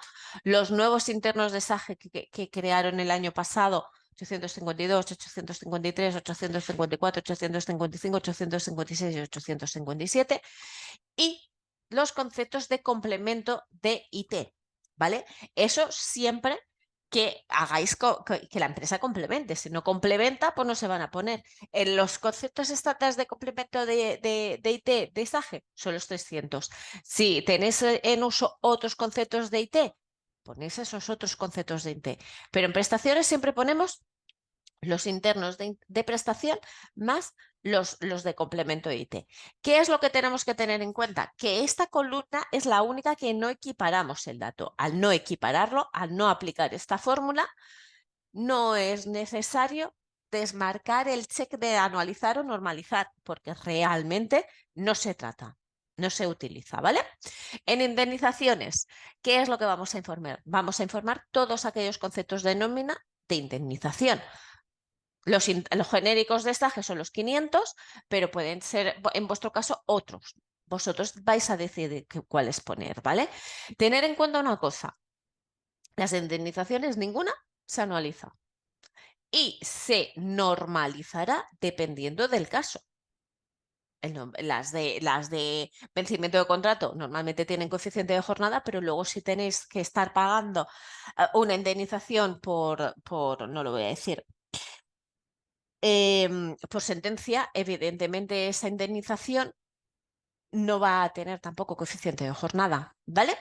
Los nuevos internos de SAGE que crearon el año pasado, 852, 853, 854, 855, 856 y 857. Y los conceptos de complemento de IT, ¿vale? Eso siempre que hagáis que la empresa complemente. Si no complementa, pues no se van a poner. En los conceptos estándares de complemento de IT, de SAGE, son los 300. Si tenéis en uso otros conceptos de IT, ponéis esos otros conceptos de IT. Pero en prestaciones siempre ponemos los internos de prestación más los de complemento IT. ¿Qué es lo que tenemos que tener en cuenta? Que esta columna es la única que no equiparamos el dato. Al no equipararlo, al no aplicar esta fórmula, no es necesario desmarcar el check de anualizar o normalizar, porque realmente no se trata, no se utiliza, ¿vale? En indemnizaciones, ¿qué es lo que vamos a informar? Vamos a informar todos aquellos conceptos de nómina de indemnización. Los genéricos de SAGE son los 500, pero pueden ser, en vuestro caso, otros. Vosotros vais a decidir cuáles poner, ¿vale? Tener en cuenta una cosa. Las indemnizaciones, ninguna se anualiza. Y se normalizará dependiendo del caso. Las de vencimiento de contrato normalmente tienen coeficiente de jornada, pero luego si tenéis que estar pagando una indemnización no lo voy a decir, por sentencia, evidentemente esa indemnización no va a tener tampoco coeficiente de jornada, ¿vale?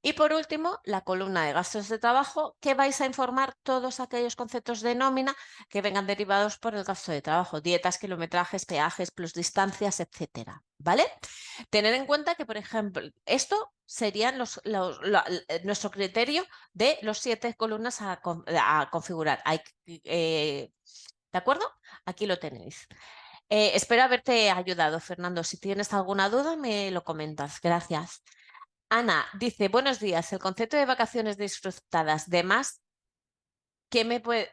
Y por último, la columna de gastos de trabajo, que vais a informar todos aquellos conceptos de nómina que vengan derivados por el gasto de trabajo, dietas, kilometrajes, peajes, plus distancias, etcétera, ¿vale? Tener en cuenta que, por ejemplo, esto serían nuestro criterio de los 7 columnas a configurar. ¿De acuerdo? Aquí lo tenéis. Espero haberte ayudado, Fernando. Si tienes alguna duda, me lo comentas. Gracias. Ana dice, buenos días. El concepto de vacaciones disfrutadas de más, ¿qué me puede...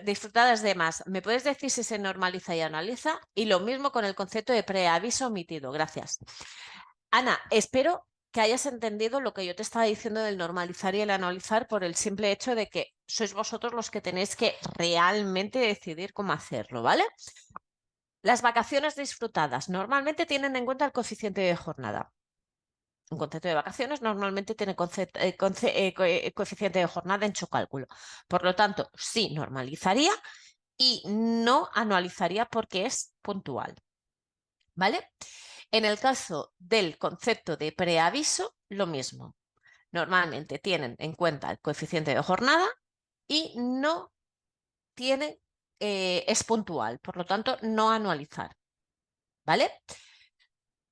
disfrutadas de más, ¿me puedes decir si se normaliza y analiza? Y lo mismo con el concepto de preaviso omitido. Gracias. Ana, espero que hayas entendido lo que yo te estaba diciendo del normalizar y el analizar por el simple hecho de que sois vosotros los que tenéis que realmente decidir cómo hacerlo, ¿vale? Las vacaciones disfrutadas normalmente tienen en cuenta el coeficiente de jornada. Un concepto de vacaciones normalmente tiene coeficiente de jornada en su cálculo. Por lo tanto, sí normalizaría y no anualizaría porque es puntual. ¿Vale? En el caso del concepto de preaviso, lo mismo. Normalmente tienen en cuenta el coeficiente de jornada y no tiene, es puntual, por lo tanto, no anualizar. ¿Vale?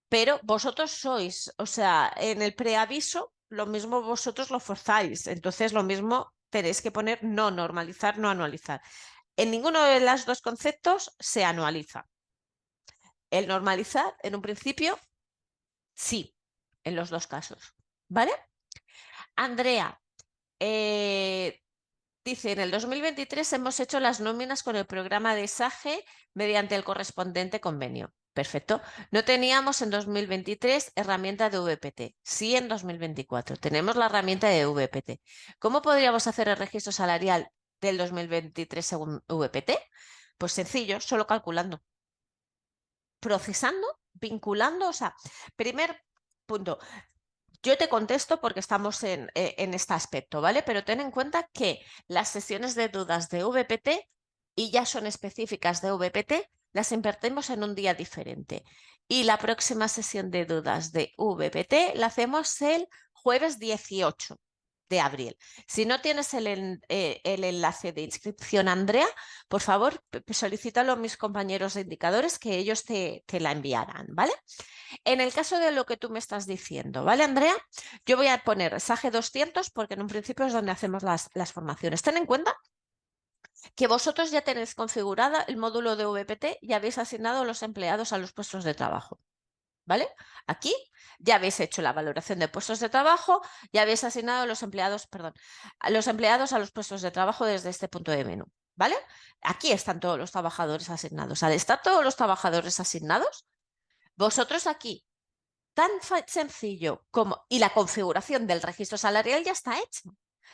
Pero vosotros sois, o sea, en el preaviso, lo mismo vosotros lo forzáis. Entonces, lo mismo tenéis que poner no normalizar, no anualizar. En ninguno de los dos conceptos se anualiza. El normalizar, en un principio, sí, en los dos casos. ¿Vale? Andrea, dice, en el 2023 hemos hecho las nóminas con el programa de SAGE mediante el correspondiente convenio. Perfecto. No teníamos en 2023 herramienta de VPT. Sí, en 2024 tenemos la herramienta de VPT. ¿Cómo podríamos hacer el registro salarial del 2023 según VPT? Pues sencillo, solo calculando. Procesando, vinculando, o sea, primer punto. Yo te contesto porque estamos en este aspecto, ¿vale? Pero ten en cuenta que las sesiones de dudas de VPT, y ya son específicas de VPT, las invertimos en un día diferente. Y la próxima sesión de dudas de VPT la hacemos el jueves 18 de abril. Si no tienes el enlace de inscripción, Andrea, por favor, solicítalo a mis compañeros de indicadores que ellos te la enviarán, ¿vale? En el caso de lo que tú me estás diciendo, ¿vale, Andrea? Yo voy a poner SAGE 200 porque en un principio es donde hacemos las formaciones. Ten en cuenta que vosotros ya tenéis configurada el módulo de VPT y habéis asignado a los empleados a los puestos de trabajo. ¿Vale? Aquí ya habéis hecho la valoración de puestos de trabajo, ya habéis asignado a los empleados, perdón, a los empleados a los puestos de trabajo desde este punto de menú. ¿Vale? Aquí están todos los trabajadores asignados. Al estar todos los trabajadores asignados, vosotros aquí, tan sencillo como... Y la configuración del registro salarial ya está hecha.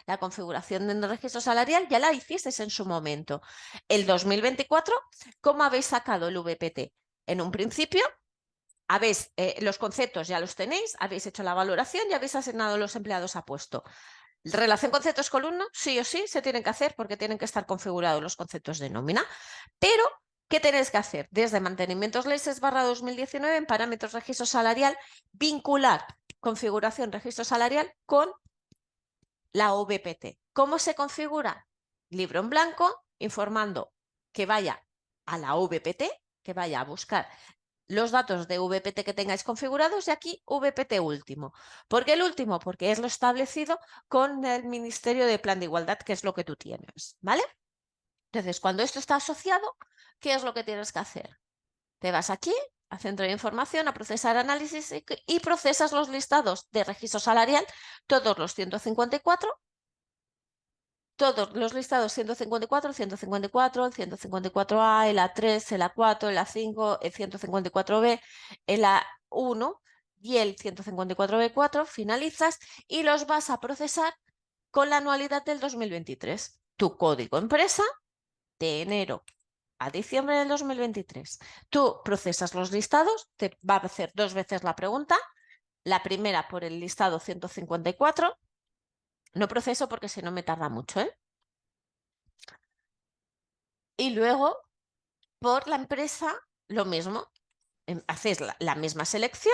La configuración del registro salarial ya la hicisteis en su momento. El 2024, ¿cómo habéis sacado el VPT? En un principio, habéis, los conceptos ya los tenéis, habéis hecho la valoración y habéis asignado los empleados a puesto. Relación conceptos-columna, sí o sí, se tienen que hacer porque tienen que estar configurados los conceptos de nómina. Pero, ¿qué tenéis que hacer? Desde mantenimientos leyes /2019 en parámetros registro salarial, vincular configuración registro salarial con la VPT. ¿Cómo se configura? Libro en blanco, informando que vaya a la VPT, que vaya a buscar los datos de VPT que tengáis configurados y aquí VPT último. ¿Por qué el último? Porque es lo establecido con el Ministerio de Plan de Igualdad, que es lo que tú tienes, ¿vale? Entonces, cuando esto está asociado, ¿qué es lo que tienes que hacer? Te vas aquí, a Centro de Información, a procesar análisis y procesas los listados de registro salarial, todos los 154, todos los listados 154, 154, el 154A, el A3, el A4, el A5, el 154B, el A1 y el 154B4, finalizas y los vas a procesar con la anualidad del 2023. Tu código empresa de enero a diciembre del 2023. Tú procesas los listados, te va a hacer 2 veces la pregunta, la primera por el listado 154, no proceso porque si no me tarda mucho, ¿eh? Y luego, por la empresa, lo mismo. Hacéis la misma selección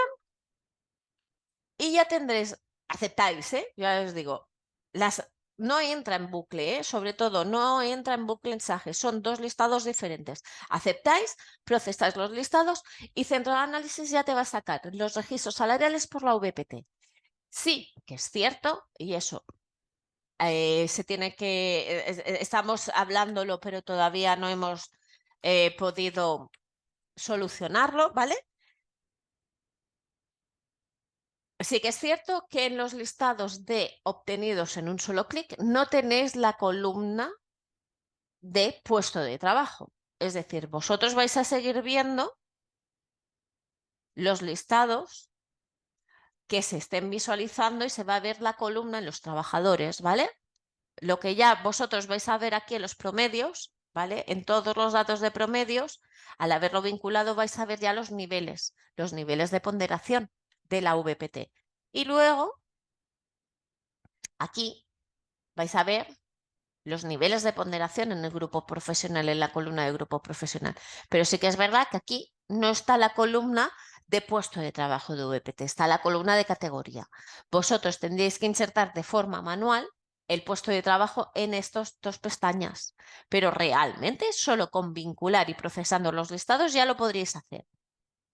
y ya tendréis, aceptáis, ¿eh? Ya os digo, no entra en bucle, ¿eh? Sobre todo, no entra en bucle mensaje. Son 2 listados diferentes. Aceptáis, procesáis los listados y Centro de Análisis ya te va a sacar los registros salariales por la VPT. Sí, que es cierto, y eso se tiene que, estamos hablándolo, pero todavía no hemos podido solucionarlo, ¿vale? Sí que es cierto que en los listados de obtenidos en un solo clic no tenéis la columna de puesto de trabajo. Es decir, vosotros vais a seguir viendo los listados que se estén visualizando y se va a ver la columna en los trabajadores, ¿vale? Lo que ya vosotros vais a ver aquí en los promedios, ¿vale? En todos los datos de promedios, al haberlo vinculado vais a ver ya los niveles de ponderación de la VPT. Y luego, aquí vais a ver los niveles de ponderación en el grupo profesional, en la columna de grupo profesional. Pero sí que es verdad que aquí no está la columna de puesto de trabajo de VPT, está la columna de categoría. Vosotros tendréis que insertar de forma manual el puesto de trabajo en estas 2 pestañas, pero realmente solo con vincular y procesando los listados ya lo podríais hacer.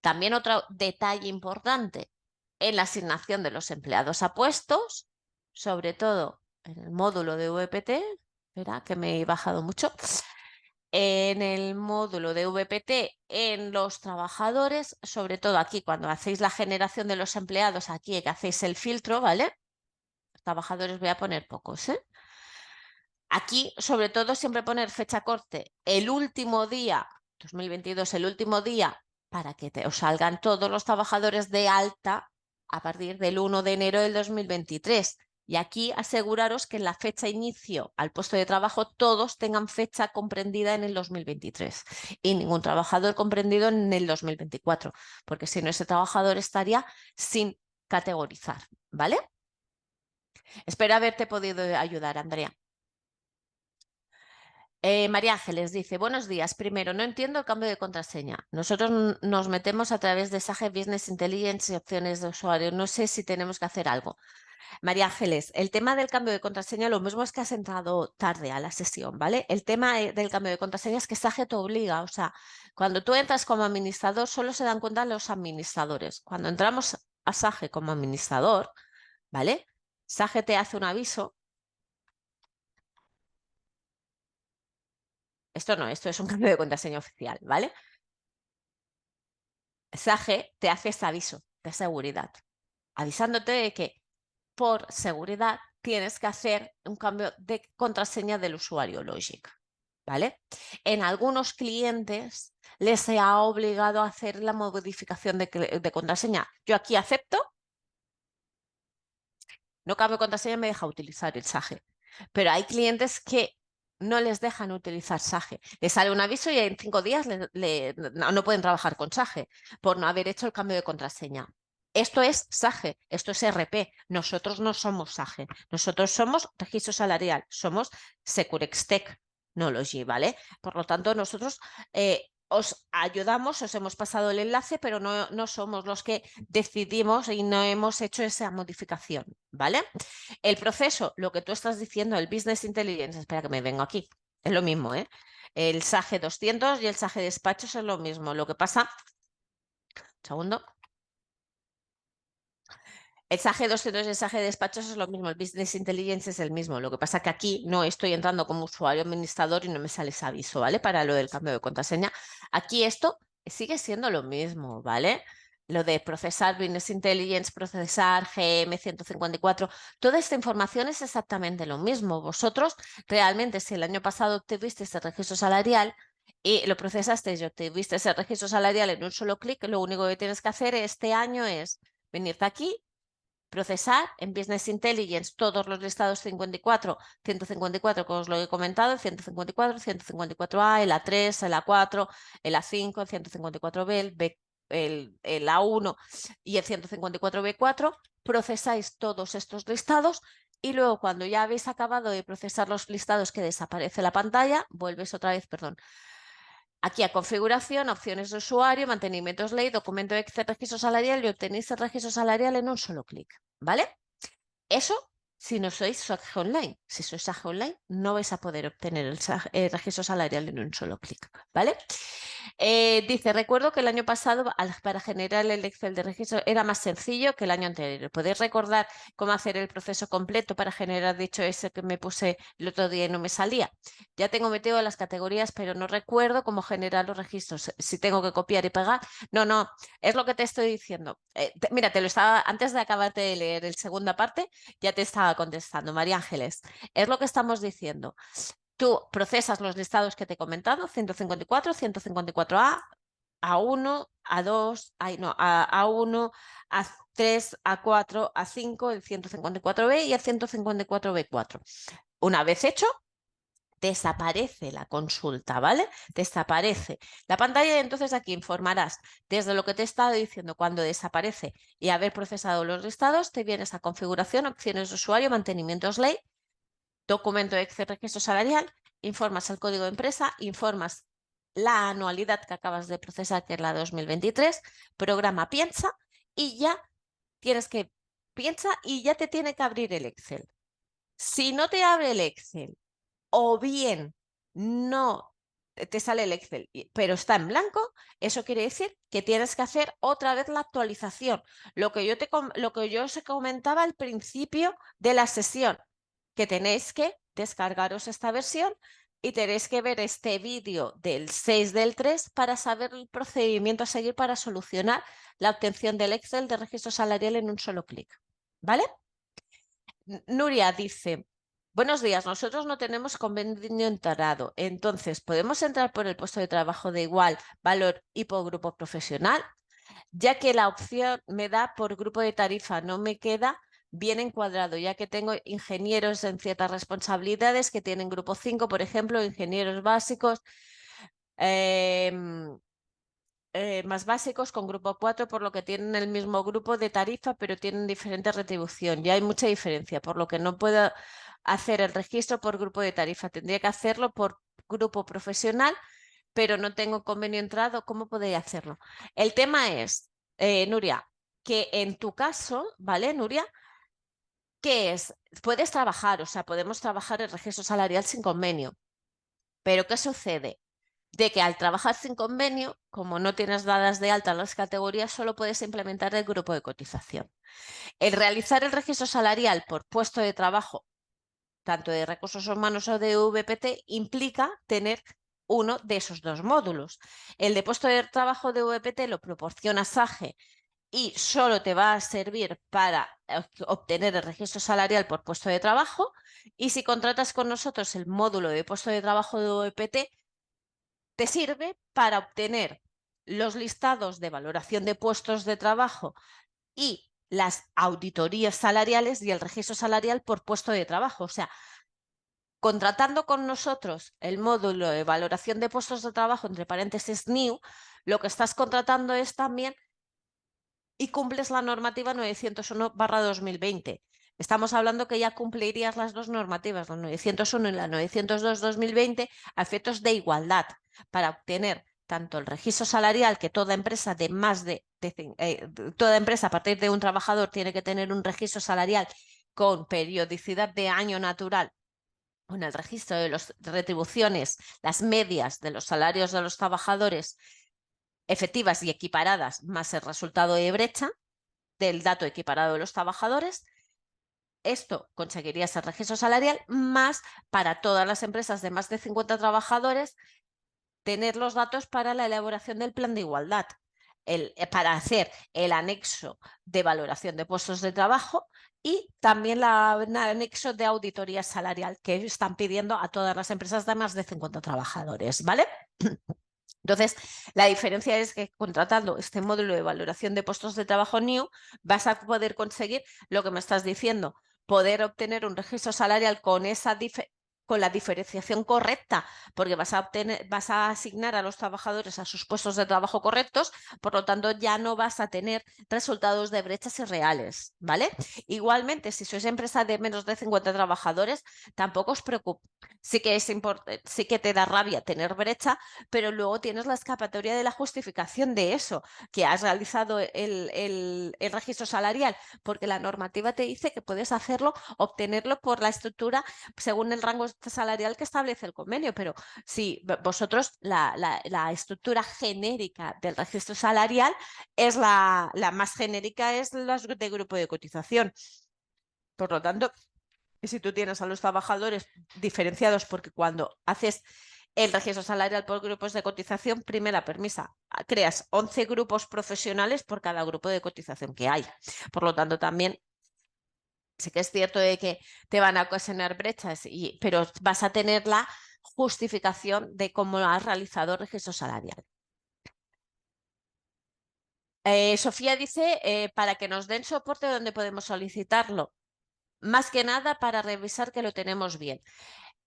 También otro detalle importante en la asignación de los empleados a puestos, sobre todo en el módulo de VPT, espera que me he bajado mucho, en el módulo de VPT en los trabajadores, sobre todo aquí cuando hacéis la generación de los empleados, aquí que hacéis el filtro, ¿vale? Los trabajadores voy a poner pocos, ¿eh? Aquí, sobre todo, siempre poner fecha corte el último día, 2022, el último día, para que os salgan todos los trabajadores de alta a partir del 1 de enero del 2023. Y aquí aseguraros que en la fecha inicio al puesto de trabajo todos tengan fecha comprendida en el 2023 y ningún trabajador comprendido en el 2024, porque si no ese trabajador estaría sin categorizar, ¿vale? Espero haberte podido ayudar, Andrea. María Ángeles dice, buenos días. Primero, no entiendo el cambio de contraseña. Nosotros nos metemos a través de Sage Business Intelligence y opciones de usuario. No sé si tenemos que hacer algo. María Ángeles, el tema del cambio de contraseña, lo mismo es que has entrado tarde a la sesión, ¿vale? El tema del cambio de contraseña es que Sage te obliga. O sea, cuando tú entras como administrador, solo se dan cuenta los administradores. Cuando entramos a Sage como administrador, ¿vale? Sage te hace un aviso Esto no, esto es un cambio de contraseña oficial, ¿vale? Sage te hace este aviso de seguridad, avisándote de que por seguridad tienes que hacer un cambio de contraseña del usuario Logic, ¿vale? En algunos clientes les se ha obligado a hacer la modificación de contraseña. Yo aquí acepto, no cambio contraseña, me deja utilizar el Sage. Pero hay clientes que no les dejan utilizar Sage. Les sale un aviso y en 5 días no pueden trabajar con Sage por no haber hecho el cambio de contraseña. Esto es Sage, esto es RP. Nosotros no somos Sage, nosotros somos registro salarial, somos Securex Technology, ¿vale? Por lo tanto, nosotros os ayudamos, os hemos pasado el enlace, pero no somos los que decidimos y no hemos hecho esa modificación, ¿vale? El proceso, lo que tú estás diciendo, el Business Intelligence, espera que me vengo aquí, es lo mismo, ¿eh? El SAGE 200 y el SAGE despachos es lo mismo. Lo que pasa, segundo, el SAGE 200 y el SAGE despachos es lo mismo, el Business Intelligence es el mismo. Lo que pasa que aquí no estoy entrando como usuario administrador y no me sale ese aviso, ¿vale? Para lo del cambio de contraseña. Aquí esto sigue siendo lo mismo, ¿vale? Lo de procesar Business Intelligence, procesar GM 154, toda esta información es exactamente lo mismo. Vosotros realmente, si el año pasado obtuviste ese registro salarial y lo procesasteis y obtuviste ese registro salarial en un solo clic, lo único que tienes que hacer este año es venirte aquí, procesar en Business Intelligence todos los listados 54, 154, como os lo he comentado, el 154, 154A, el A3, el A4, el A5, el 154B, el A1 y el 154B4. Procesáis todos estos listados y luego cuando ya habéis acabado de procesar los listados que desaparece la pantalla, vuelves otra vez, perdón, aquí a configuración, opciones de usuario, mantenimientos ley, documento Excel, registro salarial y obtenéis el registro salarial en un solo clic, ¿vale? Eso si no sois SAGE Online. Si sois SAGE Online, no vais a poder obtener el registro salarial en un solo clic, ¿vale? Dice, recuerdo que el año pasado para generar el Excel de registro era más sencillo que el año anterior. ¿Podéis recordar cómo hacer el proceso completo para generar dicho ese que me puse el otro día y no me salía? Ya tengo metido las categorías, pero no recuerdo cómo generar los registros. Si tengo que copiar y pegar. No, es lo que te estoy diciendo. Mira, te lo estaba, antes de acabarte de leer el segunda parte, ya te estaba contestando, María Ángeles. Es lo que estamos diciendo. Tú procesas los listados que te he comentado, 154, 154A, A1, A2, A1, A3, A4, A5, el 154B y el 154B4. Una vez hecho, desaparece la consulta, ¿vale? Desaparece la pantalla y entonces aquí informarás desde lo que te he estado diciendo cuando desaparece y haber procesado los listados, te vienes a configuración, opciones de usuario, mantenimientos ley, documento de Excel, registro salarial, informas el código de empresa, informas la anualidad que acabas de procesar, que es la 2023, programa piensa y ya piensa y ya te tiene que abrir el Excel. Si no te abre el Excel o bien no te sale el Excel, pero está en blanco, eso quiere decir que tienes que hacer otra vez la actualización. Lo que yo os comentaba al principio de la sesión, que tenéis que descargaros esta versión y tenéis que ver este vídeo del 6/3 para saber el procedimiento a seguir para solucionar la obtención del Excel de registro salarial en un solo clic. ¿Vale? Nuria dice, buenos días, nosotros no tenemos convenio entrado, entonces, ¿podemos entrar por el puesto de trabajo de igual valor y por grupo profesional? Ya que la opción me da por grupo de tarifa, no me queda bien encuadrado, ya que tengo ingenieros en ciertas responsabilidades que tienen grupo 5, por ejemplo, ingenieros básicos, más básicos con grupo 4, por lo que tienen el mismo grupo de tarifa, pero tienen diferente retribución. Ya hay mucha diferencia, por lo que no puedo hacer el registro por grupo de tarifa. Tendría que hacerlo por grupo profesional, pero no tengo convenio entrado. ¿Cómo podría hacerlo? El tema es, Nuria, que en tu caso, ¿vale, Nuria? ¿Qué es? Puedes trabajar, o sea, podemos trabajar el registro salarial sin convenio, pero ¿qué sucede? De que al trabajar sin convenio, como no tienes dadas de alta en las categorías, solo puedes implementar el grupo de cotización. El realizar el registro salarial por puesto de trabajo, tanto de recursos humanos o de VPT, implica tener uno de esos dos módulos. El de puesto de trabajo de VPT lo proporciona SAGE y solo te va a servir para obtener el registro salarial por puesto de trabajo. Y si contratas con nosotros el módulo de puesto de trabajo de VPT, te sirve para obtener los listados de valoración de puestos de trabajo y las auditorías salariales y el registro salarial por puesto de trabajo. O sea, contratando con nosotros el módulo de valoración de puestos de trabajo, entre paréntesis NEW, lo que estás contratando es también y cumples la normativa 901/2020. Estamos hablando que ya cumplirías las dos normativas, la 901 y la 902/2020, a efectos de igualdad, para obtener tanto el registro salarial, que toda empresa de más toda empresa a partir de un trabajador tiene que tener un registro salarial con periodicidad de año natural, con el registro de las retribuciones, las medias de los salarios de los trabajadores efectivas y equiparadas, más el resultado de brecha del dato equiparado de los trabajadores. Esto conseguiría ese registro salarial, más para todas las empresas de más de 50 trabajadores tener los datos para la elaboración del plan de igualdad, para hacer el anexo de valoración de puestos de trabajo y también el anexo de auditoría salarial que están pidiendo a todas las empresas de más de 50 trabajadores, ¿vale? Entonces, la diferencia es que contratando este módulo de valoración de puestos de trabajo NEW vas a poder conseguir lo que me estás diciendo, poder obtener un registro salarial con la diferenciación correcta, porque vas a asignar a los trabajadores a sus puestos de trabajo correctos, por lo tanto ya no vas a tener resultados de brechas irreales, ¿vale? Igualmente, si sois empresa de menos de 50 trabajadores, tampoco os preocupéis. Sí que te da rabia tener brecha, pero luego tienes la escapatoria de la justificación de eso, que has realizado el registro salarial, porque la normativa te dice que puedes hacerlo, obtenerlo por la estructura según el rango salarial que establece el convenio, pero si vosotros la estructura genérica del registro salarial es la más genérica, es la de grupo de cotización. Por lo tanto, si tú tienes a los trabajadores diferenciados, porque cuando haces el registro salarial por grupos de cotización, primera premisa, creas 11 grupos profesionales por cada grupo de cotización que hay. Por lo tanto, también sí que es cierto de que te van a ocasionar brechas, pero vas a tener la justificación de cómo has realizado el registro salarial. Sofía dice, para que nos den soporte, ¿dónde podemos solicitarlo? Más que nada para revisar que lo tenemos bien.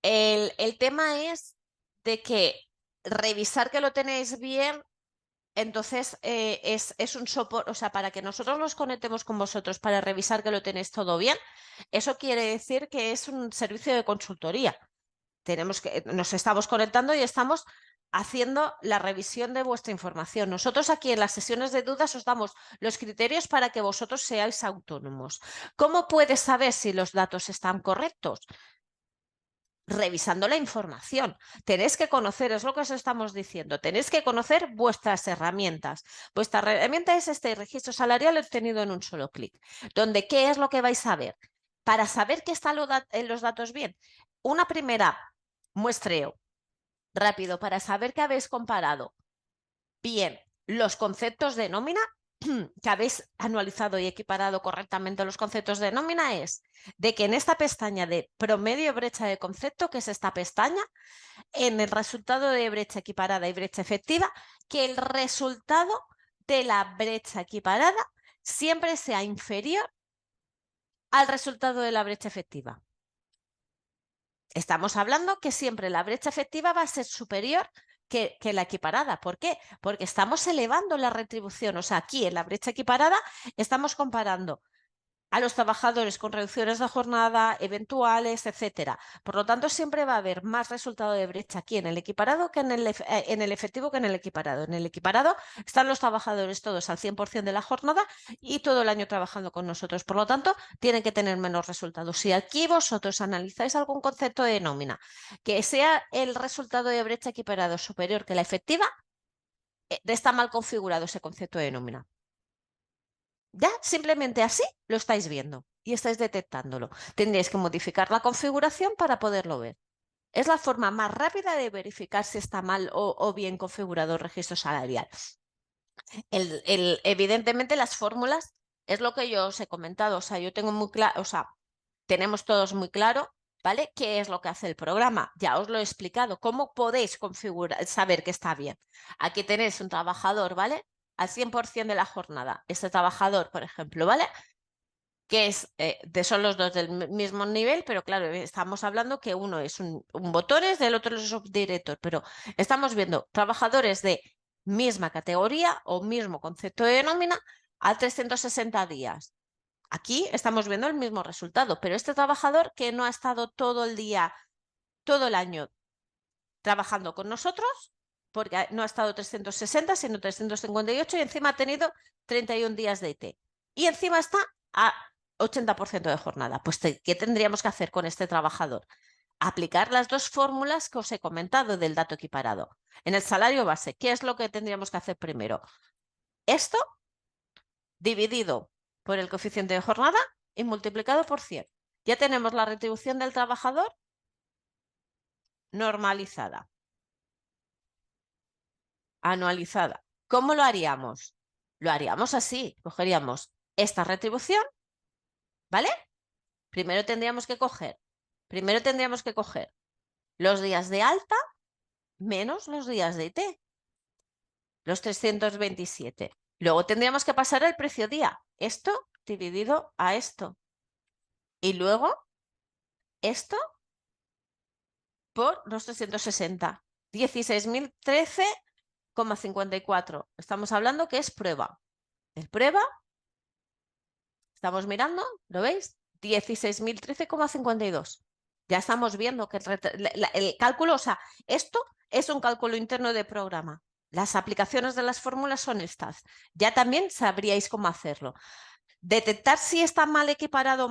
El tema es de que revisar que lo tenéis bien, entonces es un soporte, o sea, para que nosotros nos conectemos con vosotros para revisar que lo tenéis todo bien, eso quiere decir que es un servicio de consultoría. Nos estamos conectando y estamos haciendo la revisión de vuestra información. Nosotros aquí en las sesiones de dudas os damos los criterios para que vosotros seáis autónomos. ¿Cómo puedes saber si los datos están correctos? Revisando la información. Tenéis que conocer, es lo que os estamos diciendo, tenéis que conocer vuestras herramientas. Vuestra herramienta es este registro salarial obtenido en un solo clic, donde ¿qué es lo que vais a ver? Para saber que están los datos bien, una primera muestreo rápido para saber que habéis comparado bien los conceptos de nómina, que habéis anualizado y equiparado correctamente los conceptos de nómina, es de que en esta pestaña de promedio brecha de concepto, que es esta pestaña, en el resultado de brecha equiparada y brecha efectiva, que el resultado de la brecha equiparada siempre sea inferior al resultado de la brecha efectiva. Estamos hablando que siempre la brecha efectiva va a ser superior que la equiparada. ¿Por qué? Porque estamos elevando la retribución. O sea, aquí en la brecha equiparada estamos comparando a los trabajadores con reducciones de jornada, eventuales, etcétera. Por lo tanto, siempre va a haber más resultado de brecha aquí en el equiparado que en el efectivo que en el equiparado. En el equiparado están los trabajadores todos al 100% de la jornada y todo el año trabajando con nosotros. Por lo tanto, tienen que tener menos resultados. Si aquí vosotros analizáis algún concepto de nómina que sea el resultado de brecha equiparado superior que la efectiva, está mal configurado ese concepto de nómina. Ya, simplemente así lo estáis viendo y estáis detectándolo. Tendréis que modificar la configuración para poderlo ver. Es la forma más rápida de verificar si está mal o bien configurado el registro salarial. Evidentemente las fórmulas es lo que yo os he comentado, o sea, yo tengo muy claro, o sea, tenemos todos muy claro, ¿vale? ¿Qué es lo que hace el programa? Ya os lo he explicado, cómo podéis configurar, saber que está bien. Aquí tenéis un trabajador, ¿vale? Al 100% de la jornada. Este trabajador, por ejemplo, ¿vale? Que es, son los dos del mismo nivel, pero claro, estamos hablando que uno es un botones, del otro es un subdirector, pero estamos viendo trabajadores de misma categoría o mismo concepto de nómina a 360 días. Aquí estamos viendo el mismo resultado, pero este trabajador que no ha estado todo el día, todo el año trabajando con nosotros, porque no ha estado 360, sino 358 y encima ha tenido 31 días de IT. Y encima está a 80% de jornada. Pues, ¿qué tendríamos que hacer con este trabajador? Aplicar las dos fórmulas que os he comentado del dato equiparado. En el salario base, ¿qué es lo que tendríamos que hacer primero? Esto dividido por el coeficiente de jornada y multiplicado por 100. Ya tenemos la retribución del trabajador normalizada, anualizada. ¿Cómo lo haríamos? Lo haríamos así, cogeríamos esta retribución, ¿vale? Primero tendríamos que coger los días de alta menos los días de IT, los 327. Luego tendríamos que pasar el precio día, esto dividido a esto. Y luego esto por los 360. 16.013,54. Estamos hablando que es prueba. El prueba, estamos mirando, ¿lo veis? 16.013,52. Ya estamos viendo que el cálculo, o sea, esto es un cálculo interno de programa. Las aplicaciones de las fórmulas son estas. Ya también sabríais cómo hacerlo. Detectar si está mal equiparado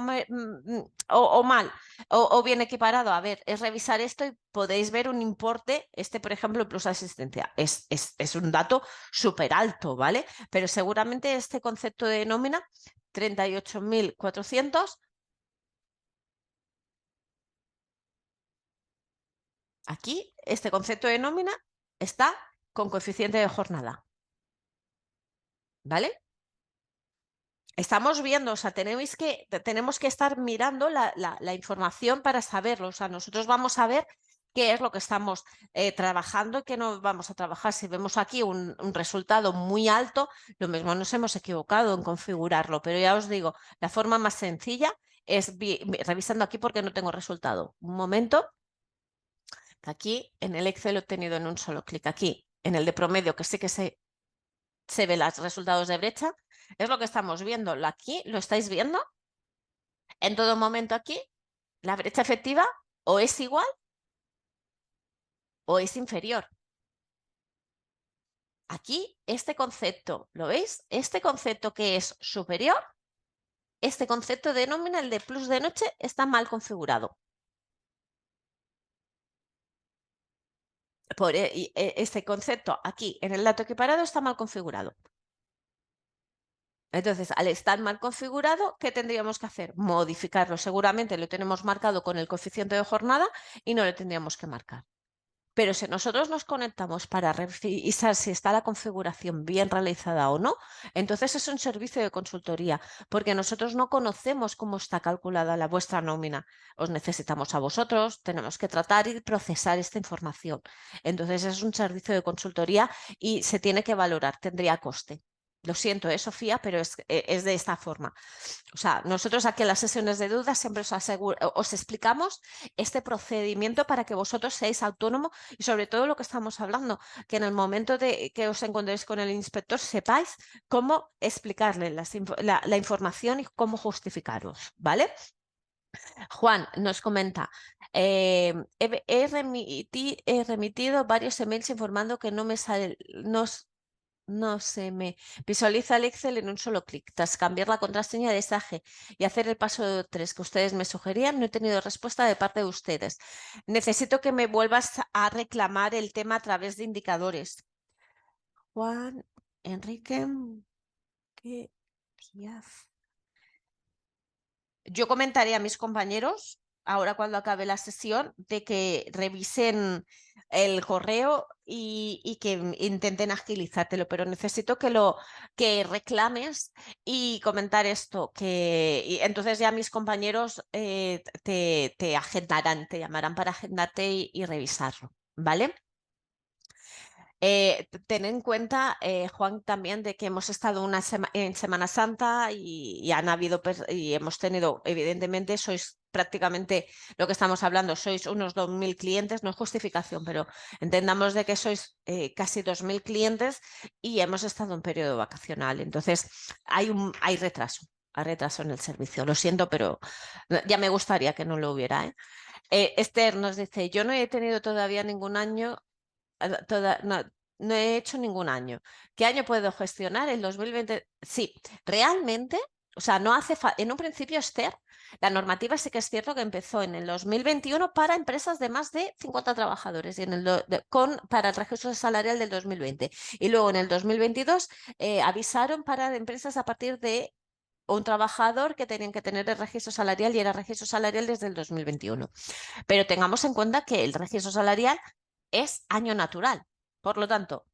o mal o bien equiparado. A ver, es revisar esto y podéis ver un importe, por ejemplo, plus asistencia. Es un dato súper alto, ¿vale? Pero seguramente este concepto de nómina, 38.400, aquí, este concepto de nómina está con coeficiente de jornada, ¿vale? Estamos viendo, o sea, tenemos que estar mirando la información para saberlo. O sea, nosotros vamos a ver qué es lo que estamos trabajando y qué no vamos a trabajar. Si vemos aquí un resultado muy alto, lo mismo nos hemos equivocado en configurarlo. Pero ya os digo, la forma más sencilla es revisando aquí porque no tengo resultado. Un momento, que aquí en el Excel he obtenido en un solo clic. Aquí, en el de promedio, que sí que se ve los resultados de brecha, es lo que estamos viendo. Aquí, ¿lo estáis viendo? En todo momento aquí, la brecha efectiva o es igual o es inferior. Aquí, este concepto, ¿lo veis? Este concepto que es superior, este concepto de nómina, el de plus de noche, está mal configurado. Este concepto aquí en el dato equiparado está mal configurado. Entonces, al estar mal configurado, ¿qué tendríamos que hacer? Modificarlo. Seguramente lo tenemos marcado con el coeficiente de jornada y no lo tendríamos que marcar. Pero si nosotros nos conectamos para revisar si está la configuración bien realizada o no, entonces es un servicio de consultoría, porque nosotros no conocemos cómo está calculada la vuestra nómina. Os necesitamos a vosotros, tenemos que tratar y procesar esta información. Entonces es un servicio de consultoría y se tiene que valorar, tendría coste. Lo siento, Sofía, pero es de esta forma. O sea, nosotros aquí en las sesiones de dudas siempre os explicamos este procedimiento para que vosotros seáis autónomos y sobre todo lo que estamos hablando, que en el momento de que os encontréis con el inspector sepáis cómo explicarle la información y cómo justificaros, ¿vale? Juan nos comenta, he remitido varios emails informando que no me sale, no se me visualiza el Excel en un solo clic. Tras cambiar la contraseña de Sage y hacer el paso 3 que ustedes me sugerían, no he tenido respuesta de parte de ustedes. Necesito que me vuelvas a reclamar el tema a través de indicadores. Juan Enrique, Piaf. Yo comentaré a mis compañeros ahora cuando acabe la sesión, de que revisen el correo y que intenten agilizártelo, pero necesito que reclames y comentar esto, y entonces ya mis compañeros te agendarán, te llamarán para agendarte y revisarlo, ¿vale? Ten en cuenta, Juan, también de que hemos estado en Semana Santa y han habido y hemos tenido, evidentemente, sois prácticamente lo que estamos hablando, sois unos 2.000 clientes, no es justificación, pero entendamos de que sois casi 2.000 clientes y hemos estado en periodo vacacional. Entonces, hay retraso. Hay retraso en el servicio. Lo siento, pero ya me gustaría que no lo hubiera, ¿eh? Esther nos dice, yo no he tenido todavía ningún año no he hecho ningún año. ¿Qué año puedo gestionar? El 2020. Sí, realmente, o sea, no hace falta. En un principio, Esther, la normativa sí que es cierto que empezó en el 2021 para empresas de más de 50 trabajadores y para el registro salarial del 2020. Y luego en el 2022 avisaron para empresas a partir de un trabajador que tenían que tener el registro salarial y era registro salarial desde el 2021. Pero tengamos en cuenta que el registro salarial es año natural. Por lo tanto,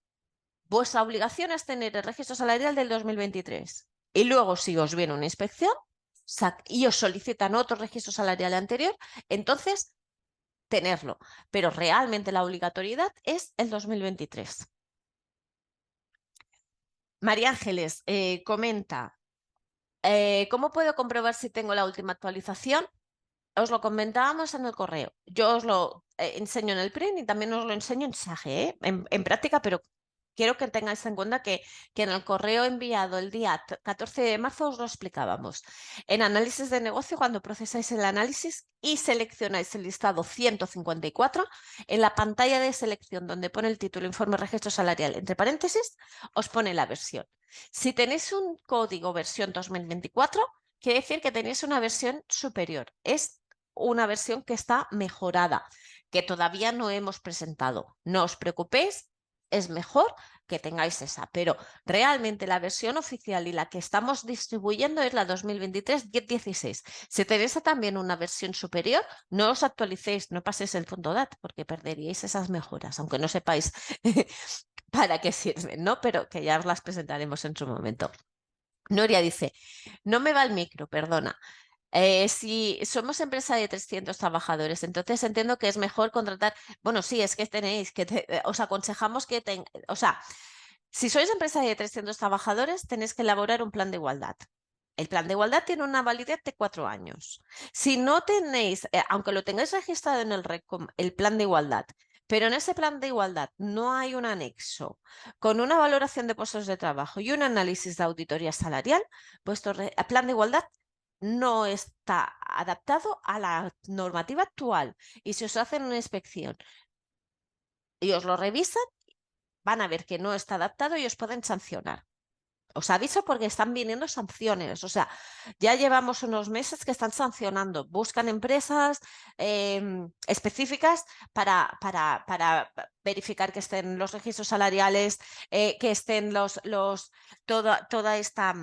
vuestra obligación es tener el registro salarial del 2023. Y luego, si os viene una inspección y os solicitan otro registro salarial anterior, entonces tenerlo. Pero realmente la obligatoriedad es el 2023. María Ángeles comenta, ¿cómo puedo comprobar si tengo la última actualización? Os lo comentábamos en el correo. Yo os lo enseño en el print y también os lo enseño en Sage, en práctica, pero quiero que tengáis en cuenta que en el correo enviado el día 14 de marzo os lo explicábamos. En análisis de negocio, cuando procesáis el análisis y seleccionáis el listado 154, en la pantalla de selección donde pone el título Informe Registro Salarial, entre paréntesis, os pone la versión. Si tenéis un código versión 2024, quiere decir que tenéis una versión superior. Es una versión que está mejorada, que todavía no hemos presentado. No os preocupéis, es mejor que tengáis esa, pero realmente la versión oficial y la que estamos distribuyendo es la 2023-1016. Si tenéis también una versión superior, no os actualicéis, no paséis el punto DAT porque perderíais esas mejoras, aunque no sepáis para qué sirven, ¿no? Pero que ya os las presentaremos en su momento. Noria dice, no me va el micro, perdona. Si somos empresa de 300 trabajadores, entonces entiendo que es mejor contratar. Bueno, sí, es que tenéis os aconsejamos o sea, si sois empresa de 300 trabajadores, tenéis que elaborar un plan de igualdad. El plan de igualdad tiene una validez de 4 años. Si no tenéis, aunque lo tengáis registrado en el RECOM, el plan de igualdad, pero en ese plan de igualdad no hay un anexo con una valoración de puestos de trabajo y un análisis de auditoría salarial, vuestro plan de igualdad no está adaptado a la normativa actual. Y si os hacen una inspección y os lo revisan, van a ver que no está adaptado y os pueden sancionar. Os aviso porque están viniendo sanciones. O sea, ya llevamos unos meses que están sancionando. Buscan empresas específicas para verificar que estén los registros salariales, que estén toda esta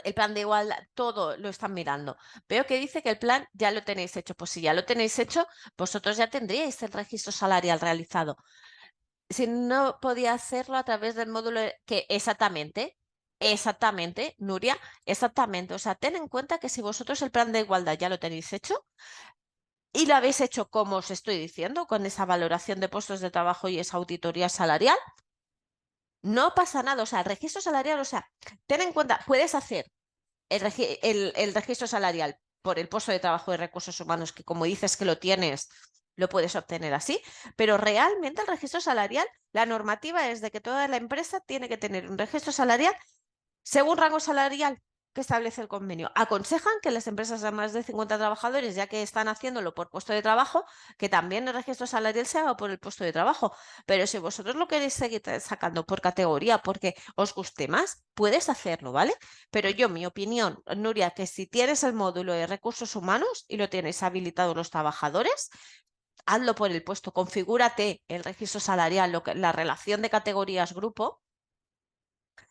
el plan de igualdad, todo lo están mirando. Veo que dice que el plan ya lo tenéis hecho. Pues si ya lo tenéis hecho, vosotros ya tendríais el registro salarial realizado. Si no podía hacerlo a través del módulo que exactamente, Nuria, exactamente. O sea, ten en cuenta que si vosotros el plan de igualdad ya lo tenéis hecho y lo habéis hecho como os estoy diciendo, con esa valoración de puestos de trabajo y esa auditoría salarial, no pasa nada. O sea, el registro salarial, o sea, ten en cuenta, puedes hacer el registro salarial por el puesto de trabajo de recursos humanos, que como dices que lo tienes, lo puedes obtener así, pero realmente el registro salarial, la normativa es de que toda la empresa tiene que tener un registro salarial según rango salarial que establece el convenio. Aconsejan que las empresas de más de 50 trabajadores, ya que están haciéndolo por puesto de trabajo, que también el registro salarial se haga por el puesto de trabajo. Pero si vosotros lo queréis seguir sacando por categoría porque os guste más, puedes hacerlo, ¿vale? Pero yo, mi opinión, Nuria, que si tienes el módulo de recursos humanos y lo tienes habilitado los trabajadores, hazlo por el puesto, configúrate el registro salarial, la relación de categorías grupo.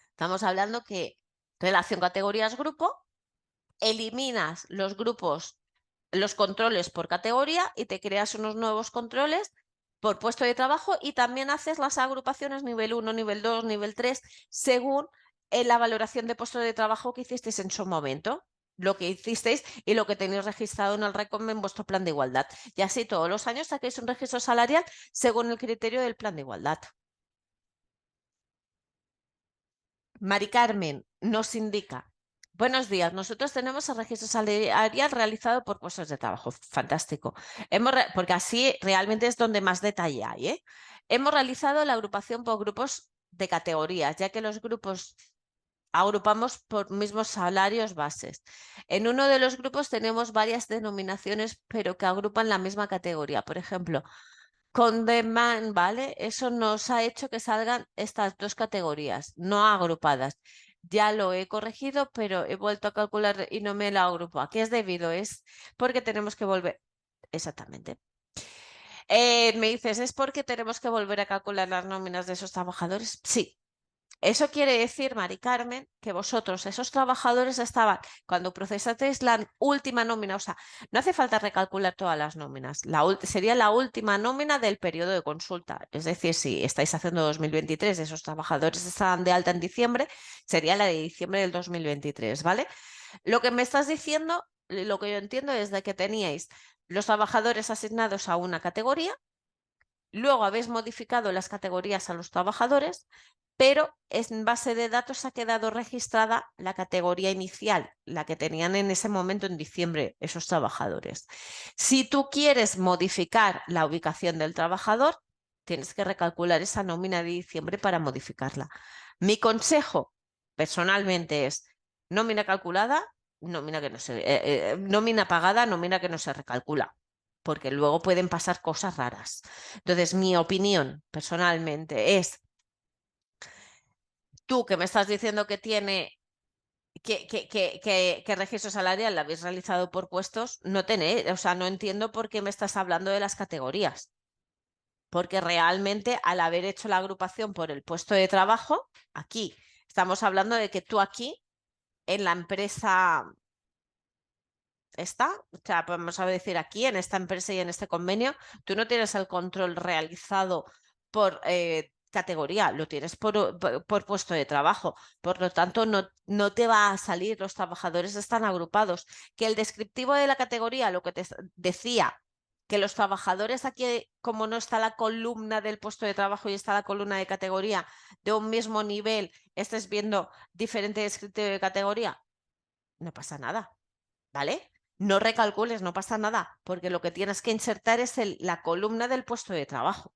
Estamos hablando que relación categorías grupo, eliminas los grupos los controles por categoría y te creas unos nuevos controles por puesto de trabajo y también haces las agrupaciones nivel 1, nivel 2, nivel 3, según la valoración de puesto de trabajo que hicisteis en su momento, lo que hicisteis y lo que tenéis registrado en el RECOM en vuestro plan de igualdad. Y así todos los años saquéis un registro salarial según el criterio del plan de igualdad. Mari Carmen nos indica: buenos días, nosotros tenemos el registro salarial realizado por puestos de trabajo. Fantástico. Porque así realmente es donde más detalle hay, ¿eh? Hemos realizado la agrupación por grupos de categorías, ya que los grupos agrupamos por mismos salarios bases. En uno de los grupos tenemos varias denominaciones, pero que agrupan la misma categoría. Por ejemplo, con demand, ¿vale? Eso nos ha hecho que salgan estas dos categorías, no agrupadas. Ya lo he corregido, pero he vuelto a calcular y no me la agrupo. ¿A qué es debido? Es porque tenemos que volver. Exactamente. Me dices, ¿es porque tenemos que volver a calcular las nóminas de esos trabajadores? Sí. Eso quiere decir, Mari Carmen, que vosotros, esos trabajadores, estaban, cuando procesasteis la última nómina, o sea, no hace falta recalcular todas las nóminas, sería la última nómina del periodo de consulta. Es decir, si estáis haciendo 2023, esos trabajadores estaban de alta en diciembre, sería la de diciembre del 2023, ¿vale? Lo que me estás diciendo, lo que yo entiendo es de que teníais los trabajadores asignados a una categoría, luego habéis modificado las categorías a los trabajadores, pero en base de datos ha quedado registrada la categoría inicial, la que tenían en ese momento en diciembre esos trabajadores. Si tú quieres modificar la ubicación del trabajador, tienes que recalcular esa nómina de diciembre para modificarla. Mi consejo personalmente es nómina calculada, nómina que no se, nómina pagada, nómina que no se recalcula, porque luego pueden pasar cosas raras. Entonces, mi opinión personalmente es: tú que me estás diciendo que tiene que registro salarial lo habéis realizado por puestos, no tenéis, o sea, no entiendo por qué me estás hablando de las categorías. Porque realmente al haber hecho la agrupación por el puesto de trabajo, aquí estamos hablando de que tú aquí en la empresa esta, o sea, vamos a decir aquí en esta empresa y en este convenio, tú no tienes el control realizado por categoría, lo tienes por puesto de trabajo. Por lo tanto, no te va a salir, los trabajadores están agrupados. Que el descriptivo de la categoría, lo que te decía, que los trabajadores aquí, como no está la columna del puesto de trabajo y está la columna de categoría de un mismo nivel, estés viendo diferente descriptivo de categoría, no pasa nada, ¿vale? No recalcules, no pasa nada, porque lo que tienes que insertar es la columna del puesto de trabajo.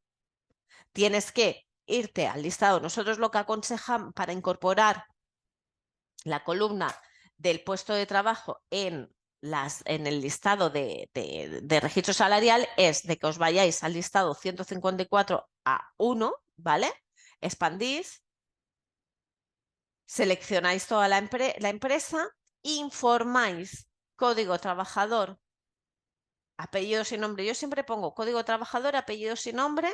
Tienes que irte al listado. Nosotros lo que aconsejamos para incorporar la columna del puesto de trabajo en el listado de registro salarial es de que os vayáis al listado 154A1, ¿vale? Expandís, seleccionáis toda la empresa, informáis código trabajador, apellidos y nombre. Yo siempre pongo código trabajador, apellidos y nombre,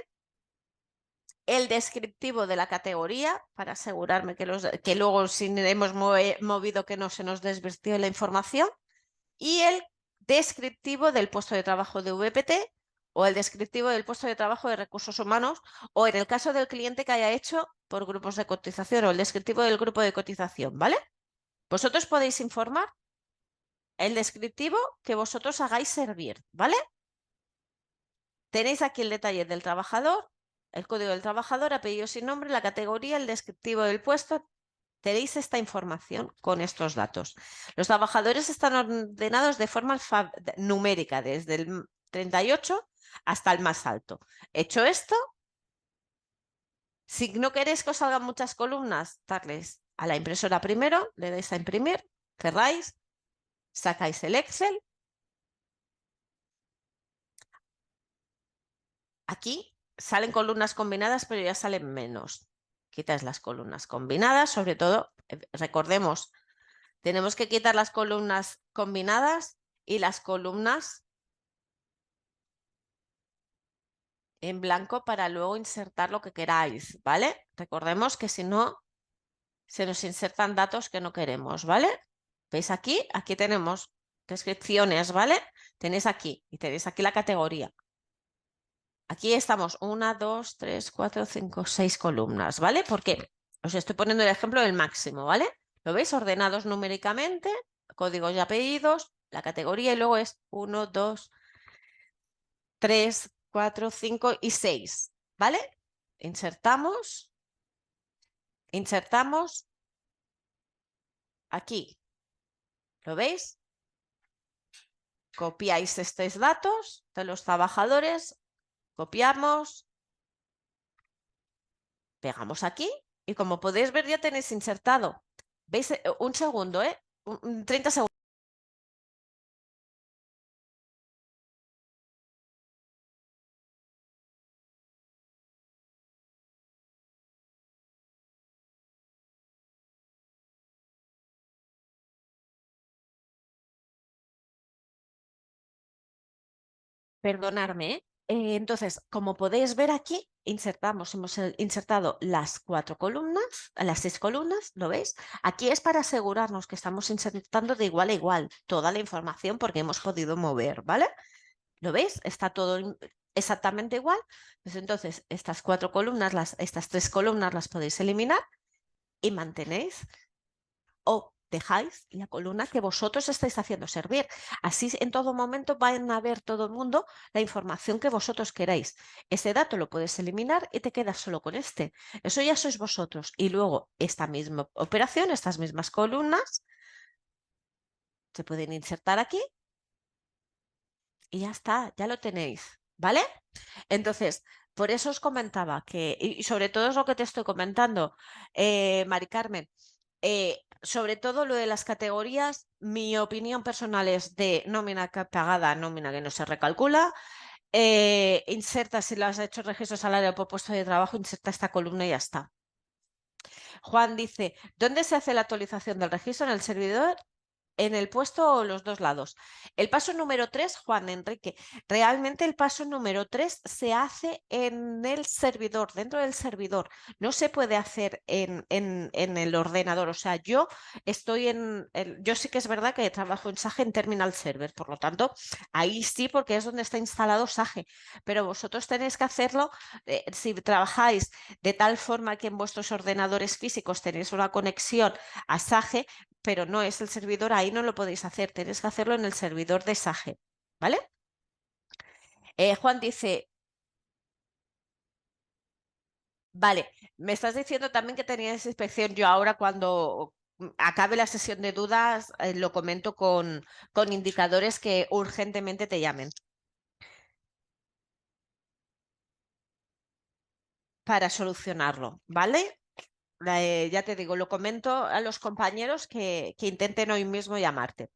el descriptivo de la categoría para asegurarme que luego si hemos movido que no se nos desvirtió la información, y el descriptivo del puesto de trabajo de VPT o el descriptivo del puesto de trabajo de recursos humanos, o en el caso del cliente que haya hecho por grupos de cotización, o el descriptivo del grupo de cotización, ¿vale? Vosotros podéis informar el descriptivo que vosotros hagáis servir, ¿vale? Tenéis aquí el detalle del trabajador, el código del trabajador, apellido sin nombre, la categoría, el descriptivo del puesto. Tenéis esta información con estos datos. Los trabajadores están ordenados de forma numérica, desde el 38 hasta el más alto. Hecho esto, si no queréis que os salgan muchas columnas, darles a la impresora primero, le dais a imprimir, cerráis, sacáis el Excel. Aquí salen columnas combinadas, pero ya salen menos. Quitas las columnas combinadas, sobre todo, recordemos, tenemos que quitar las columnas combinadas y las columnas en blanco para luego insertar lo que queráis, ¿vale? Recordemos que si no, se nos insertan datos que no queremos, ¿vale? ¿Veis aquí? Aquí tenemos descripciones, ¿vale? Tenéis aquí y tenéis aquí la categoría. Aquí estamos 1, 2, 3, 4, 5, 6 columnas, ¿vale? Porque os estoy poniendo el ejemplo del máximo, ¿vale? ¿Lo veis? Ordenados numéricamente, códigos y apellidos, la categoría y luego es 1, 2, 3, 4, 5 y 6, ¿vale? Insertamos aquí. ¿Lo veis? Copiáis estos datos de los trabajadores, copiamos, pegamos aquí y como podéis ver ya tenéis insertado. ¿Veis? Un segundo, 30 segundos. Perdonadme, entonces, como podéis ver aquí, hemos insertado las 4 columnas, las 6 columnas, ¿lo veis? Aquí es para asegurarnos que estamos insertando de igual a igual toda la información porque hemos podido mover, ¿vale? ¿Lo veis? Está todo exactamente igual. Pues entonces, estas 4 columnas, estas 3 columnas las podéis eliminar y mantenéis o dejáis la columna que vosotros estáis haciendo servir. Así en todo momento van a ver todo el mundo la información que vosotros queráis. Ese dato lo puedes eliminar y te quedas solo con este. Eso ya sois vosotros. Y luego esta misma operación, estas mismas columnas, se pueden insertar aquí y ya está, ya lo tenéis. ¿Vale? Entonces, por eso os comentaba que, y sobre todo es lo que te estoy comentando, Mari Carmen, sobre todo lo de las categorías, mi opinión personal es de nómina pagada, nómina que no se recalcula. Inserta, si lo has hecho registro salario por puesto de trabajo, inserta esta columna y ya está. Juan dice, ¿dónde se hace la actualización del registro? ¿En el servidor? ¿En el puesto o los dos lados? El paso número 3, Juan Enrique, realmente el paso número 3 se hace en el servidor, dentro del servidor. No se puede hacer en el ordenador. O sea, yo yo sí que es verdad que trabajo en SAGE en Terminal Server, por lo tanto, ahí sí, porque es donde está instalado SAGE. Pero vosotros tenéis que hacerlo si trabajáis de tal forma que en vuestros ordenadores físicos tenéis una conexión a SAGE, pero no es el servidor, ahí no lo podéis hacer, tenéis que hacerlo en el servidor de SAGE, ¿vale? Juan dice, vale, me estás diciendo también que tenías inspección. Yo ahora cuando acabe la sesión de dudas lo comento con indicadores que urgentemente te llamen para solucionarlo, ¿vale? Ya te digo, lo comento a los compañeros que intenten hoy mismo llamarte.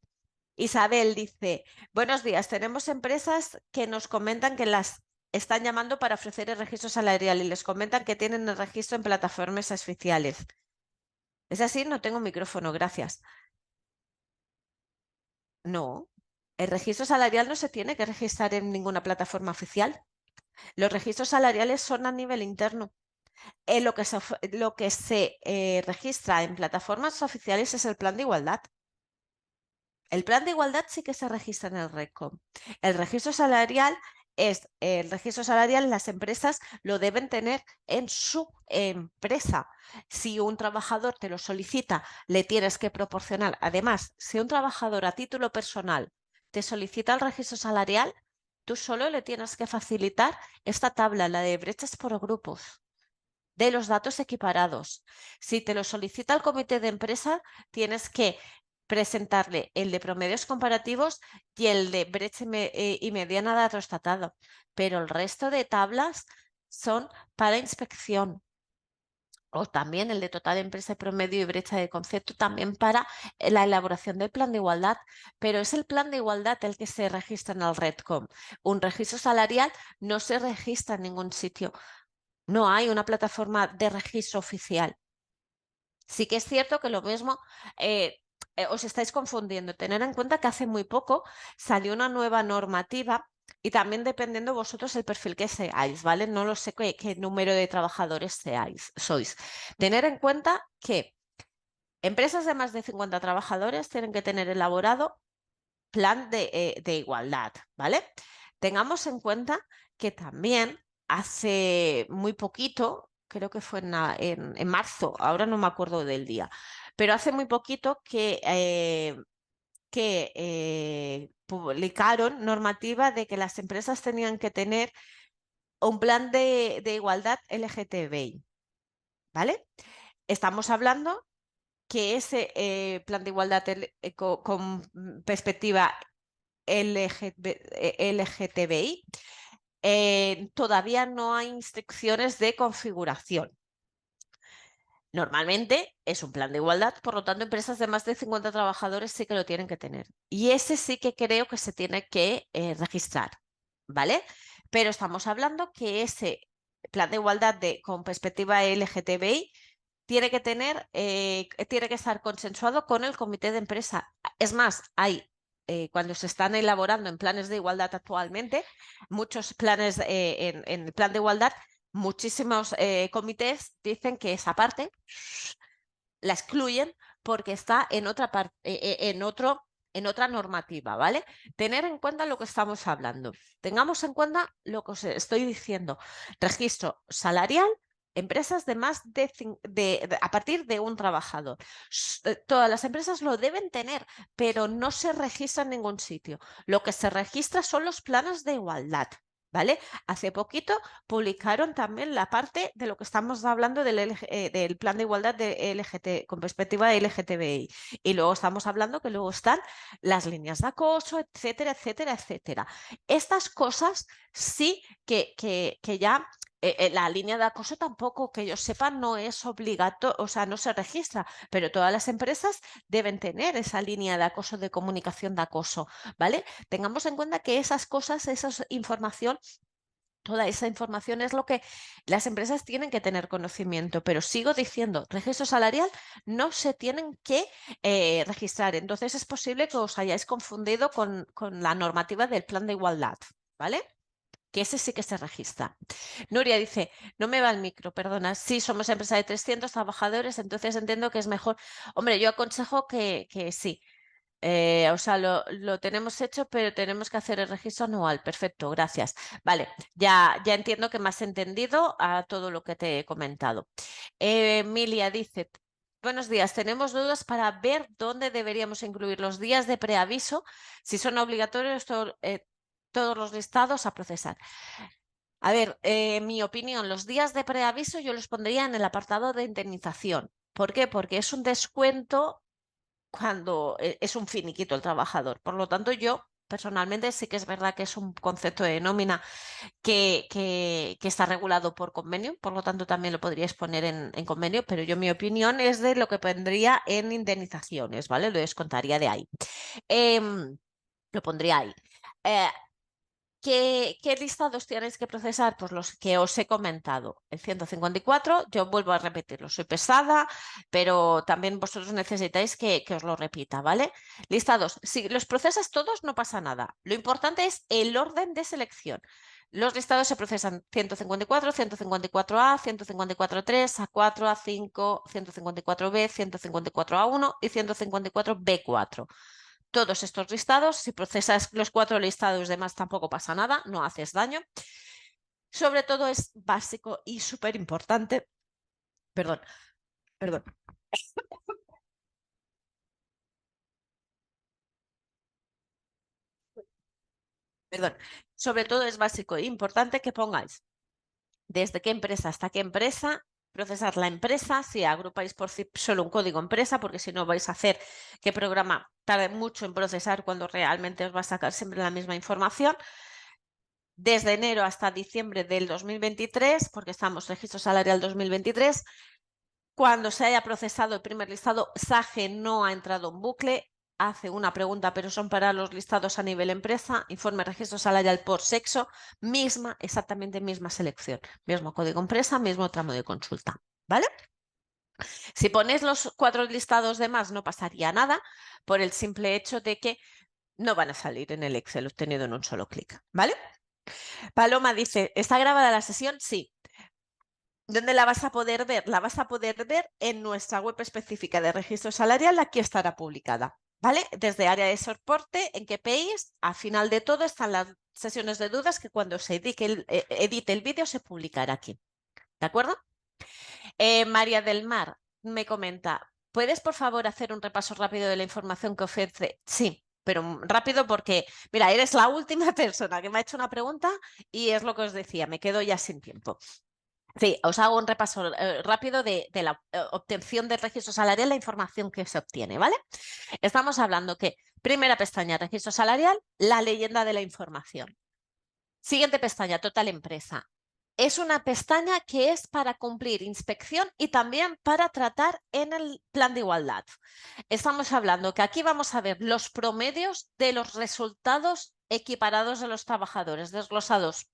Isabel dice, buenos días, tenemos empresas que nos comentan que las están llamando para ofrecer el registro salarial y les comentan que tienen el registro en plataformas oficiales. ¿Es así? No tengo micrófono, gracias. No, el registro salarial no se tiene que registrar en ninguna plataforma oficial. Los registros salariales son a nivel interno. Lo que se registra en plataformas oficiales es el plan de igualdad. El plan de igualdad sí que se registra en el RECOM. El registro salarial las empresas lo deben tener en su empresa. Si un trabajador te lo solicita, le tienes que proporcionar. Además, si un trabajador a título personal te solicita el registro salarial, tú solo le tienes que facilitar esta tabla, la de brechas por grupos, de los datos equiparados. Si te lo solicita el comité de empresa, tienes que presentarle el de promedios comparativos y el de brecha y mediana de atrostatado, pero el resto de tablas son para inspección. O también el de total empresa y promedio y brecha de concepto, también para la elaboración del plan de igualdad. Pero es el plan de igualdad el que se registra en el REDCOM. Un registro salarial no se registra en ningún sitio. No hay una plataforma de registro oficial. Sí que es cierto que lo mismo os estáis confundiendo. Tener en cuenta que hace muy poco salió una nueva normativa y también dependiendo vosotros el perfil que seáis, ¿vale? No lo sé qué número de trabajadores sois. Tener en cuenta que empresas de más de 50 trabajadores tienen que tener elaborado plan de igualdad, ¿vale? Tengamos en cuenta que también hace muy poquito, creo que fue en marzo, ahora no me acuerdo del día, pero hace muy poquito que publicaron normativa de que las empresas tenían que tener un plan de igualdad LGTBI, ¿vale? Estamos hablando que ese plan de igualdad con perspectiva LGTBI todavía no hay instrucciones de configuración. Normalmente es un plan de igualdad, por lo tanto, empresas de más de 50 trabajadores sí que lo tienen que tener. Y ese sí que creo que se tiene que registrar, ¿vale? Pero estamos hablando que ese plan de igualdad con perspectiva LGTBI tiene que estar consensuado con el comité de empresa. Es más, cuando se están elaborando en planes de igualdad actualmente, muchos planes en el plan de igualdad, muchísimos comités dicen que esa parte la excluyen porque está en otra parte, en otra normativa, ¿vale? Tener en cuenta lo que estamos hablando. Tengamos en cuenta lo que os estoy diciendo. Registro salarial, empresas de más a partir de un trabajador. Todas las empresas lo deben tener, pero no se registra en ningún sitio. Lo que se registra son los planes de igualdad, ¿vale? Hace poquito publicaron también la parte de lo que estamos hablando del plan de igualdad de con perspectiva de LGTBI. Y luego estamos hablando que luego están las líneas de acoso, etcétera, etcétera, etcétera. Estas cosas sí que ya la línea de acoso tampoco, que yo sepa, no es obligatorio, o sea, no se registra, pero todas las empresas deben tener esa línea de acoso, de comunicación de acoso, ¿vale? Tengamos en cuenta que esas cosas, esa información, toda esa información es lo que las empresas tienen que tener conocimiento, pero sigo diciendo, registro salarial no se tienen que registrar. Entonces es posible que os hayáis confundido con la normativa del plan de igualdad, ¿vale? Que ese sí que se registra. Nuria dice, no me va el micro, perdona. Sí, somos empresa de 300 trabajadores, entonces entiendo que es mejor. Hombre, yo aconsejo que sí. O sea, lo tenemos hecho, pero tenemos que hacer el registro anual. Perfecto, gracias. Vale, ya entiendo que me has entendido a todo lo que te he comentado. Emilia dice, buenos días, tenemos dudas para ver dónde deberíamos incluir los días de preaviso, si son obligatorios todos los listados a procesar. A ver, mi opinión, los días de preaviso yo los pondría en el apartado de indemnización. ¿Por qué? Porque es un descuento cuando es un finiquito el trabajador. Por lo tanto, yo personalmente sí que es verdad que es un concepto de nómina que está regulado por convenio, por lo tanto también lo podríais poner en convenio, pero yo mi opinión es de lo que pondría en indemnizaciones, ¿vale? Lo descontaría de ahí. Lo pondría ahí. ¿Qué listados tienes que procesar? Pues los que os he comentado. El 154, yo vuelvo a repetirlo, soy pesada, pero también vosotros necesitáis que os lo repita, ¿vale? Listados, si los procesas todos no pasa nada. Lo importante es el orden de selección. Los listados se procesan 154, 154A, 154.3, A4, A5, 154B, 154A1 y 154B4. Todos estos listados, si procesas los 4 listados demás tampoco pasa nada, no haces daño. Sobre todo es básico y súper importante. Perdón. Sobre todo es básico e importante que pongáis desde qué empresa hasta qué empresa, procesar la empresa, si agrupáis por solo un código empresa, porque si no vais a hacer que programa tarde mucho en procesar cuando realmente os va a sacar siempre la misma información. Desde enero hasta diciembre del 2023, porque estamos registro salarial 2023, cuando se haya procesado el primer listado, SAGE no ha entrado en bucle, hace una pregunta, pero son para los listados a nivel empresa, informe registro salarial por sexo, exactamente misma selección, mismo código empresa, mismo tramo de consulta, ¿vale? Si ponéis los 4 listados de más no pasaría nada por el simple hecho de que no van a salir en el Excel obtenido en un solo clic, ¿vale? Paloma dice, ¿está grabada la sesión? Sí. ¿Dónde la vas a poder ver? La vas a poder ver en nuestra web específica de registro salarial, aquí estará publicada, ¿vale? Desde área de soporte en KPIs, al final de todo están las sesiones de dudas que cuando se edite el vídeo se publicará aquí. ¿De acuerdo? María del Mar me comenta, ¿puedes por favor hacer un repaso rápido de la información que ofrece? Sí, pero rápido porque, mira, eres la última persona que me ha hecho una pregunta y es lo que os decía, me quedo ya sin tiempo. Sí, os hago un repaso rápido de la obtención del registro salarial, la información que se obtiene, ¿vale? Estamos hablando que primera pestaña, registro salarial, la leyenda de la información. Siguiente pestaña, total empresa. Es una pestaña que es para cumplir inspección y también para tratar en el plan de igualdad. Estamos hablando que aquí vamos a ver los promedios de los resultados equiparados de los trabajadores, desglosados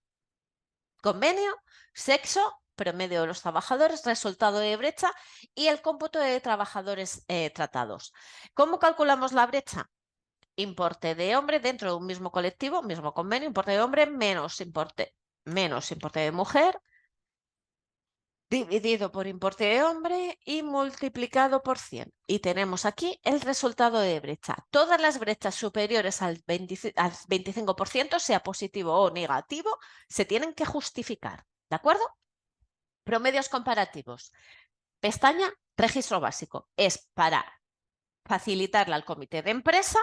convenio, sexo, promedio de los trabajadores, resultado de brecha y el cómputo de trabajadores tratados. ¿Cómo calculamos la brecha? Importe de hombre dentro de un mismo colectivo, mismo convenio, importe de hombre menos importe de mujer, dividido por importe de hombre y multiplicado por 100. Y tenemos aquí el resultado de brecha. Todas las brechas superiores al 25%, sea positivo o negativo, se tienen que justificar. ¿De acuerdo? Promedios comparativos. Pestaña, registro básico. Es para facilitarle al comité de empresa.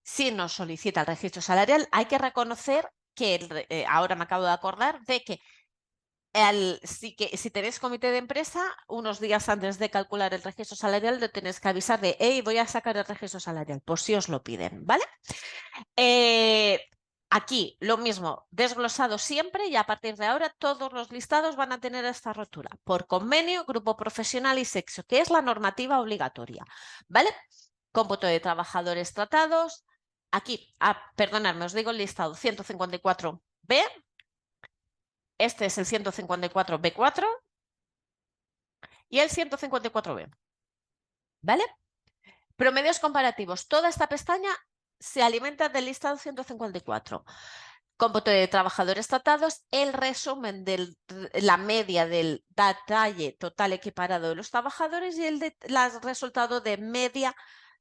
Si nos solicita el registro salarial, hay que reconocer que, ahora me acabo de acordar, de que si tenéis comité de empresa, unos días antes de calcular el registro salarial, le tenéis que avisar de, hey, voy a sacar el registro salarial, pues si os lo piden, ¿vale? Aquí lo mismo, desglosado siempre y a partir de ahora todos los listados van a tener esta rotura por convenio, grupo profesional y sexo, que es la normativa obligatoria, ¿vale? Cómputo de trabajadores tratados. Aquí, perdonadme, os digo el listado 154B. Este es el 154B4 y el 154B. ¿Vale? Promedios comparativos. Toda esta pestaña se alimenta del listado 154. Cómputo de trabajadores tratados, el resumen de la media del detalle total equiparado de los trabajadores y el resultado de media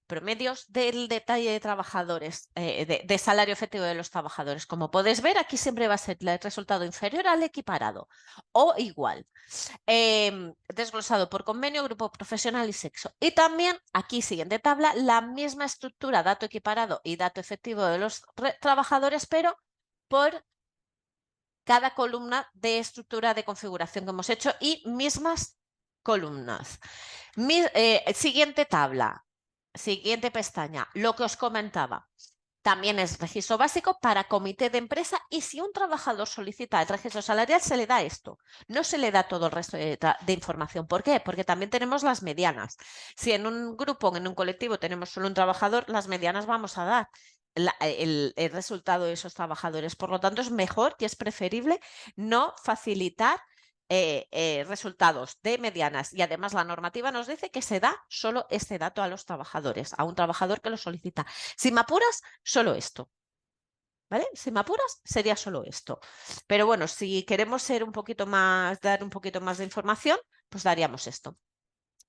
promedios del detalle de trabajadores, de salario efectivo de los trabajadores. Como podéis ver, aquí siempre va a ser el resultado inferior al equiparado o igual. Desglosado por convenio, grupo profesional y sexo. Y también aquí, siguiente tabla, la misma estructura, dato equiparado y dato efectivo de los trabajadores, pero por cada columna de estructura de configuración que hemos hecho y mismas columnas. Siguiente tabla, siguiente pestaña, lo que os comentaba. También es registro básico para comité de empresa y si un trabajador solicita el registro salarial se le da esto. No se le da todo el resto de información. ¿Por qué? Porque también tenemos las medianas. Si en un grupo, en un colectivo tenemos solo un trabajador, las medianas vamos a dar el resultado de esos trabajadores. Por lo tanto, es mejor y es preferible no facilitar resultados de medianas y además la normativa nos dice que se da solo este dato a los trabajadores, a un trabajador que lo solicita. Si me apuras, solo esto. ¿Vale? Si me apuras, sería solo esto. Pero bueno, si queremos ser un poquito más, dar un poquito más de información, pues daríamos esto.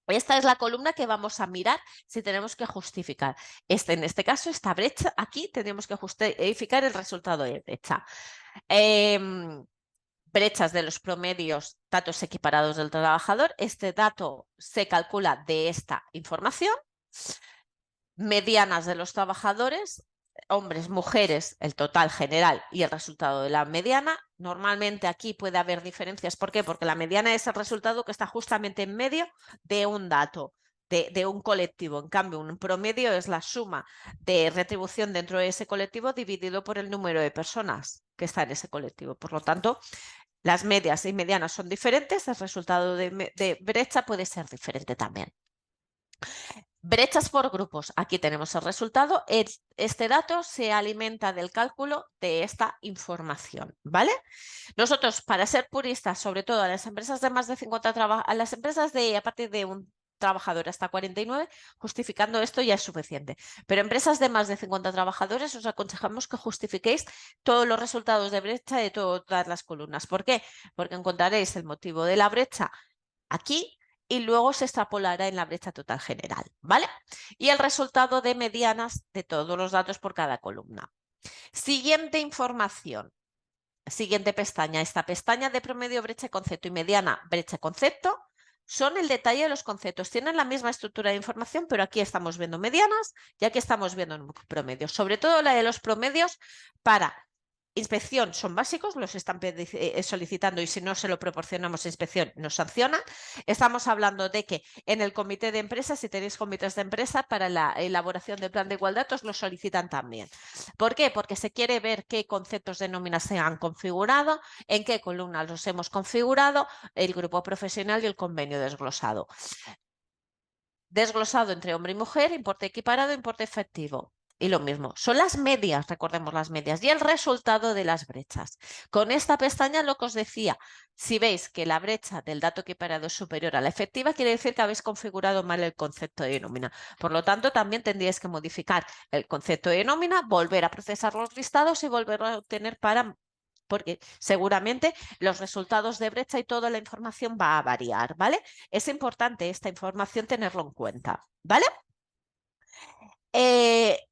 Esta es la columna que vamos a mirar si tenemos que justificar. En este caso, esta brecha, aquí tenemos que justificar el resultado de brecha. Brechas de los promedios, datos equiparados del trabajador. Este dato se calcula de esta información. Medianas de los trabajadores, hombres, mujeres, el total general y el resultado de la mediana. Normalmente aquí puede haber diferencias. ¿Por qué? Porque la mediana es el resultado que está justamente en medio de un dato, de un colectivo. En cambio, un promedio es la suma de retribución dentro de ese colectivo dividido por el número de personas que está en ese colectivo. Por lo tanto, las medias y medianas son diferentes, el resultado de brecha puede ser diferente también. Brechas por grupos. Aquí tenemos el resultado. Este dato se alimenta del cálculo de esta información, ¿vale? Nosotros, para ser puristas, sobre todo a las empresas de más de 50 trabajadores, a las empresas a partir de un trabajador hasta 49, justificando esto ya es suficiente. Pero empresas de más de 50 trabajadores os aconsejamos que justifiquéis todos los resultados de brecha de todas las columnas. ¿Por qué? Porque encontraréis el motivo de la brecha aquí y luego se extrapolará en la brecha total general, ¿vale? Y el resultado de medianas de todos los datos por cada columna. Siguiente información. Siguiente pestaña. Esta pestaña de promedio, brecha y concepto y mediana, brecha y concepto son el detalle de los conceptos. Tienen la misma estructura de información, pero aquí estamos viendo medianas y aquí estamos viendo promedios. Sobre todo la de los promedios para inspección son básicos, los están solicitando y si no se lo proporcionamos a inspección nos sancionan. Estamos hablando de que en el comité de empresa, si tenéis comités de empresa, para la elaboración del plan de igualdad os lo solicitan también. ¿Por qué? Porque se quiere ver qué conceptos de nómina se han configurado, en qué columnas los hemos configurado, el grupo profesional y el convenio desglosado. Desglosado entre hombre y mujer, importe equiparado, importe efectivo. Y lo mismo, son las medias, recordemos las medias, y el resultado de las brechas. Con esta pestaña lo que os decía, si veis que la brecha del dato equiparado es superior a la efectiva, quiere decir que habéis configurado mal el concepto de nómina. Por lo tanto, también tendríais que modificar el concepto de nómina, volver a procesar los listados y volver a obtener porque seguramente los resultados de brecha y toda la información va a variar, ¿vale? Es importante esta información tenerlo en cuenta, ¿vale?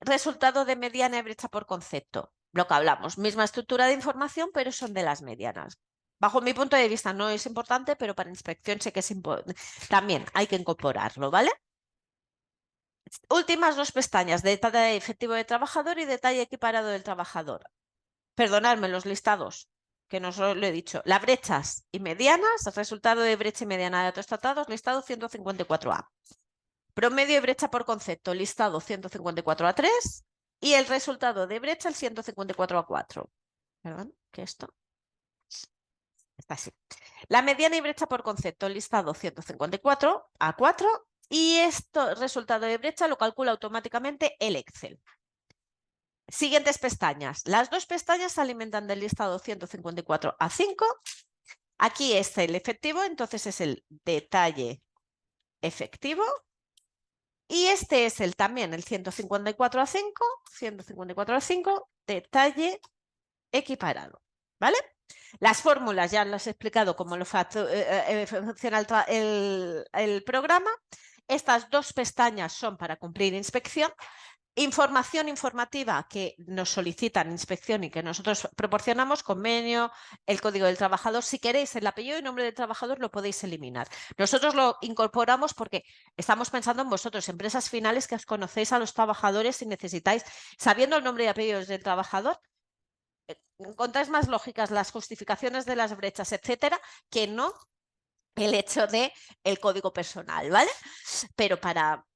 Resultado de mediana y brecha por concepto. Lo que hablamos, misma estructura de información, pero son de las medianas. Bajo mi punto de vista no es importante, pero para inspección sé que es importante. También hay que incorporarlo, ¿vale? Últimas dos pestañas, detalle efectivo de trabajador y detalle equiparado del trabajador. Perdonadme, los listados, que no os lo he dicho. Las brechas y medianas, resultado de brecha y mediana de datos tratados, listado 154A. Promedio y brecha por concepto, listado 154A3 y el resultado de brecha el 154A4. Perdón, ¿qué es esto? Está así. La mediana y brecha por concepto, listado 154A4 y esto, resultado de brecha, lo calcula automáticamente el Excel. Siguientes pestañas. Las dos pestañas se alimentan del listado 154A5. Aquí es el efectivo, entonces es el detalle efectivo. Y este es también el 154A5, detalle equiparado, ¿vale? Las fórmulas ya las he explicado cómo funciona el programa. Estas dos pestañas son para cumplir inspección. Información informativa que nos solicitan inspección y que nosotros proporcionamos, convenio, el código del trabajador. Si queréis el apellido y nombre del trabajador lo podéis eliminar. Nosotros lo incorporamos porque estamos pensando en vosotros, empresas finales que os conocéis a los trabajadores y necesitáis, sabiendo el nombre y apellidos del trabajador, encontráis más lógicas las justificaciones de las brechas, etcétera, que no el hecho de el código personal, ¿vale? Pero para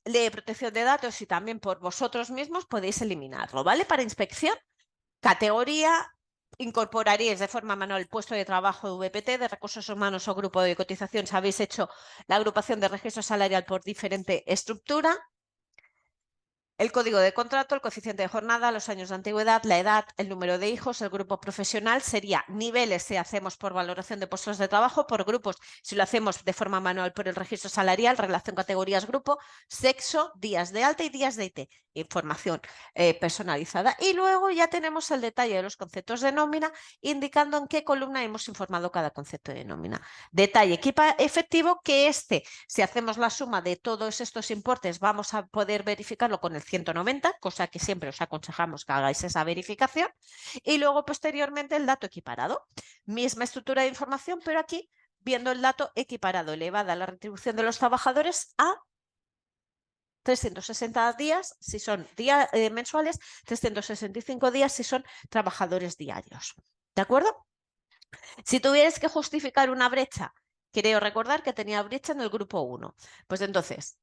de protección de datos y también por vosotros mismos podéis eliminarlo, ¿vale? Para inspección, categoría, incorporaríais de forma manual el puesto de trabajo de VPT, de recursos humanos o grupo de cotización, si habéis hecho la agrupación de registro salarial por diferente estructura. El código de contrato, el coeficiente de jornada, los años de antigüedad, la edad, el número de hijos, el grupo profesional, sería niveles si hacemos por valoración de puestos de trabajo, por grupos si lo hacemos de forma manual por el registro salarial, relación categorías grupo, sexo, días de alta y días de IT, información personalizada. Y luego ya tenemos el detalle de los conceptos de nómina, indicando en qué columna hemos informado cada concepto de nómina. Detalle efectivo que si hacemos la suma de todos estos importes, vamos a poder verificarlo con el 190, cosa que siempre os aconsejamos que hagáis esa verificación. Y luego, posteriormente, el dato equiparado. Misma estructura de información, pero aquí viendo el dato equiparado, elevada la retribución de los trabajadores a 360 días si son mensuales, 365 días si son trabajadores diarios. ¿De acuerdo? Si tuvierais que justificar una brecha, creo recordar que tenía brecha en el grupo 1. Pues entonces,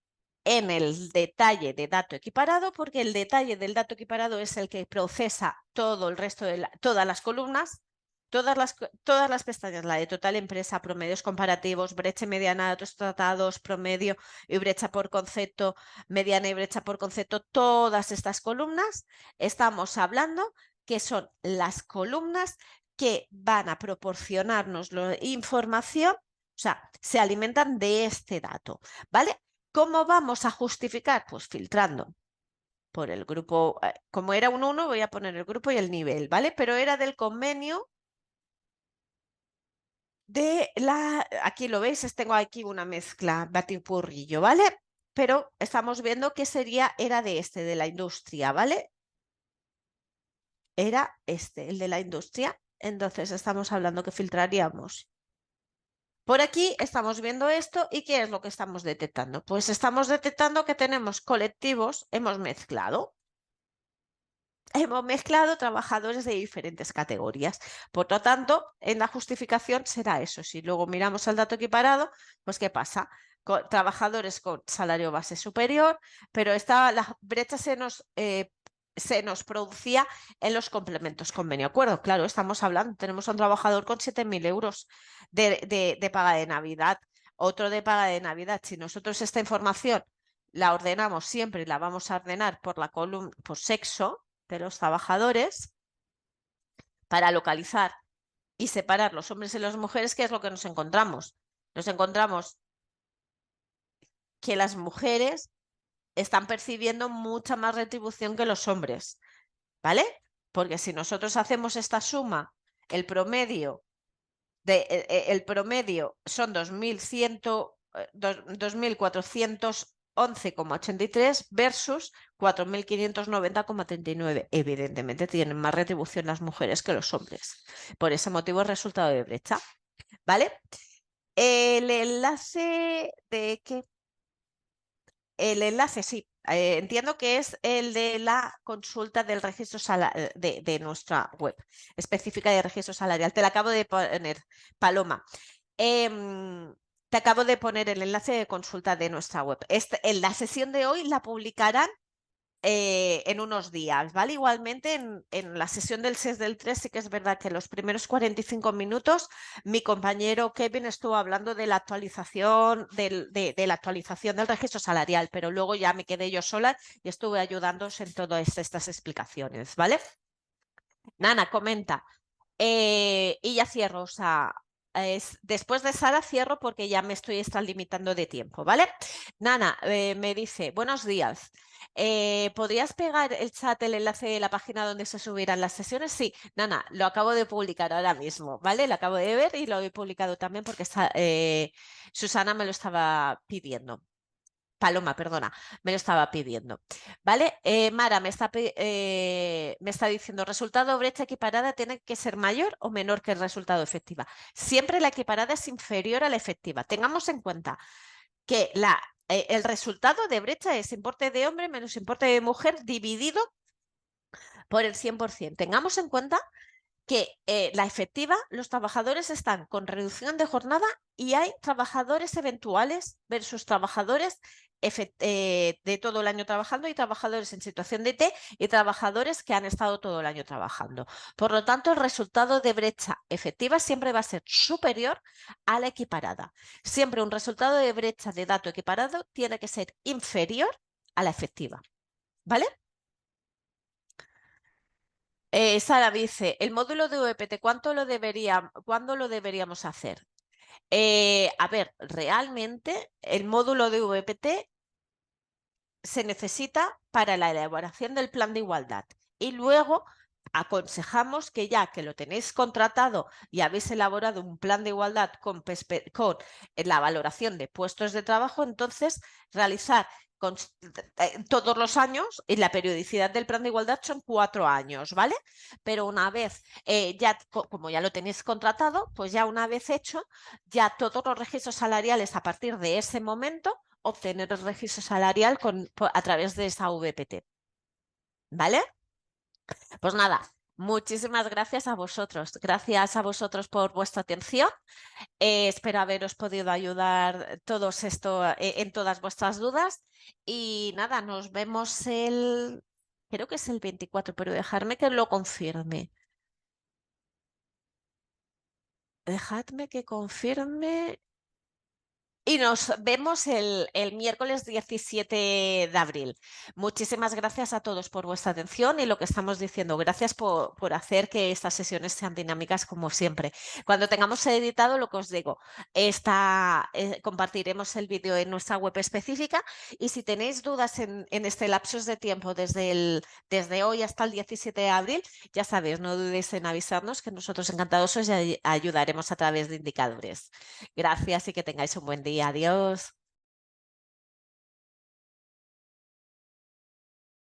en el detalle de dato equiparado, porque el detalle del dato equiparado es el que procesa todo el resto de todas las columnas, todas las pestañas, la de total empresa, promedios comparativos, brecha y mediana de datos tratados, promedio y brecha por concepto, mediana y brecha por concepto, todas estas columnas, estamos hablando que son las columnas que van a proporcionarnos la información, o sea, se alimentan de este dato, ¿vale? ¿Cómo vamos a justificar? Pues filtrando por el grupo, como era un 1, voy a poner el grupo y el nivel, ¿vale? Pero era del convenio aquí lo veis, tengo aquí una mezcla batiburrillo, ¿vale? Pero estamos viendo que era de la industria, ¿vale? Era el de la industria. Entonces estamos hablando que filtraríamos. Por aquí estamos viendo esto y ¿qué es lo que estamos detectando? Pues estamos detectando que tenemos colectivos, hemos mezclado trabajadores de diferentes categorías. Por lo tanto, en la justificación será eso. Si luego miramos el dato equiparado, pues ¿qué pasa? Trabajadores con salario base superior, pero la brecha se nos producía en los complementos convenio acuerdo. Claro, estamos hablando, tenemos a un trabajador con 7.000 euros de paga de Navidad, otro de paga de Navidad. Si nosotros esta información la ordenamos siempre, la vamos a ordenar por la columna, por sexo de los trabajadores, para localizar y separar los hombres y las mujeres, ¿qué es lo que nos encontramos? Nos encontramos que las mujeres están percibiendo mucha más retribución que los hombres, ¿vale? Porque si nosotros hacemos esta suma, el promedio el promedio son 2.411,83 versus 4.590,39. Evidentemente tienen más retribución las mujeres que los hombres. Por ese motivo el resultado de brecha, ¿vale? El enlace de qué. El enlace, sí. Entiendo que es el de la consulta del registro de nuestra web específica de registro salarial. Te la acabo de poner, Paloma. Te acabo de poner el enlace de consulta de nuestra web. En la sesión de hoy la publicarán en unos días, ¿vale? Igualmente en la sesión del 6 del 3 sí que es verdad que los primeros 45 minutos mi compañero Kevin estuvo hablando de la actualización de la actualización del registro salarial, pero luego ya me quedé yo sola y estuve ayudándoos en todas estas explicaciones, ¿vale? Nana comenta, y ya cierro, o sea, después de Sara cierro porque ya me estoy extralimitando de tiempo, ¿vale? Nana me dice, buenos días. ¿Podrías pegar el chat, el enlace de la página donde se subirán las sesiones? Sí, Nana, lo acabo de publicar ahora mismo, ¿vale? Lo acabo de ver y lo he publicado también porque Susana me lo estaba pidiendo. Paloma, perdona, me lo estaba pidiendo. ¿Vale? Mara me está diciendo, resultado brecha equiparada tiene que ser mayor o menor que el resultado efectiva. Siempre la equiparada es inferior a la efectiva. Tengamos en cuenta que el resultado de brecha es importe de hombre menos importe de mujer dividido por el 100%. Tengamos en cuenta que la efectiva, los trabajadores están con reducción de jornada y hay trabajadores eventuales versus trabajadores de todo el año trabajando y trabajadores en situación de T y trabajadores que han estado todo el año trabajando. Por lo tanto, el resultado de brecha efectiva siempre va a ser superior a la equiparada. Siempre un resultado de brecha de dato equiparado tiene que ser inferior a la efectiva. ¿Vale? Sara dice, el módulo de VPT, ¿cuándo lo deberíamos hacer? A ver, realmente el módulo de VPT se necesita para la elaboración del plan de igualdad y luego aconsejamos que ya que lo tenéis contratado y habéis elaborado un plan de igualdad con la valoración de puestos de trabajo, entonces realizar todos los años y la periodicidad del plan de igualdad son 4 años, ¿vale? Pero una vez como ya lo tenéis contratado, pues ya una vez hecho, ya todos los registros salariales a partir de ese momento obtener el registro salarial a través de esa VPT. ¿Vale? Pues nada, muchísimas gracias a vosotros. Gracias a vosotros por vuestra atención. Espero haberos podido ayudar en todas vuestras dudas. Y nada, nos vemos creo que es el 24, pero dejarme que lo confirme. Dejadme que confirme. Y nos vemos el miércoles 17 de abril. Muchísimas gracias a todos por vuestra atención y lo que estamos diciendo. Gracias por hacer que estas sesiones sean dinámicas como siempre. Cuando tengamos editado, lo que os digo, compartiremos el vídeo en nuestra web específica y si tenéis dudas en este lapsus de tiempo desde hoy hasta el 17 de abril, ya sabéis, no dudéis en avisarnos que nosotros encantados os ayudaremos a través de indicadores. Gracias y que tengáis un buen día. Adiós.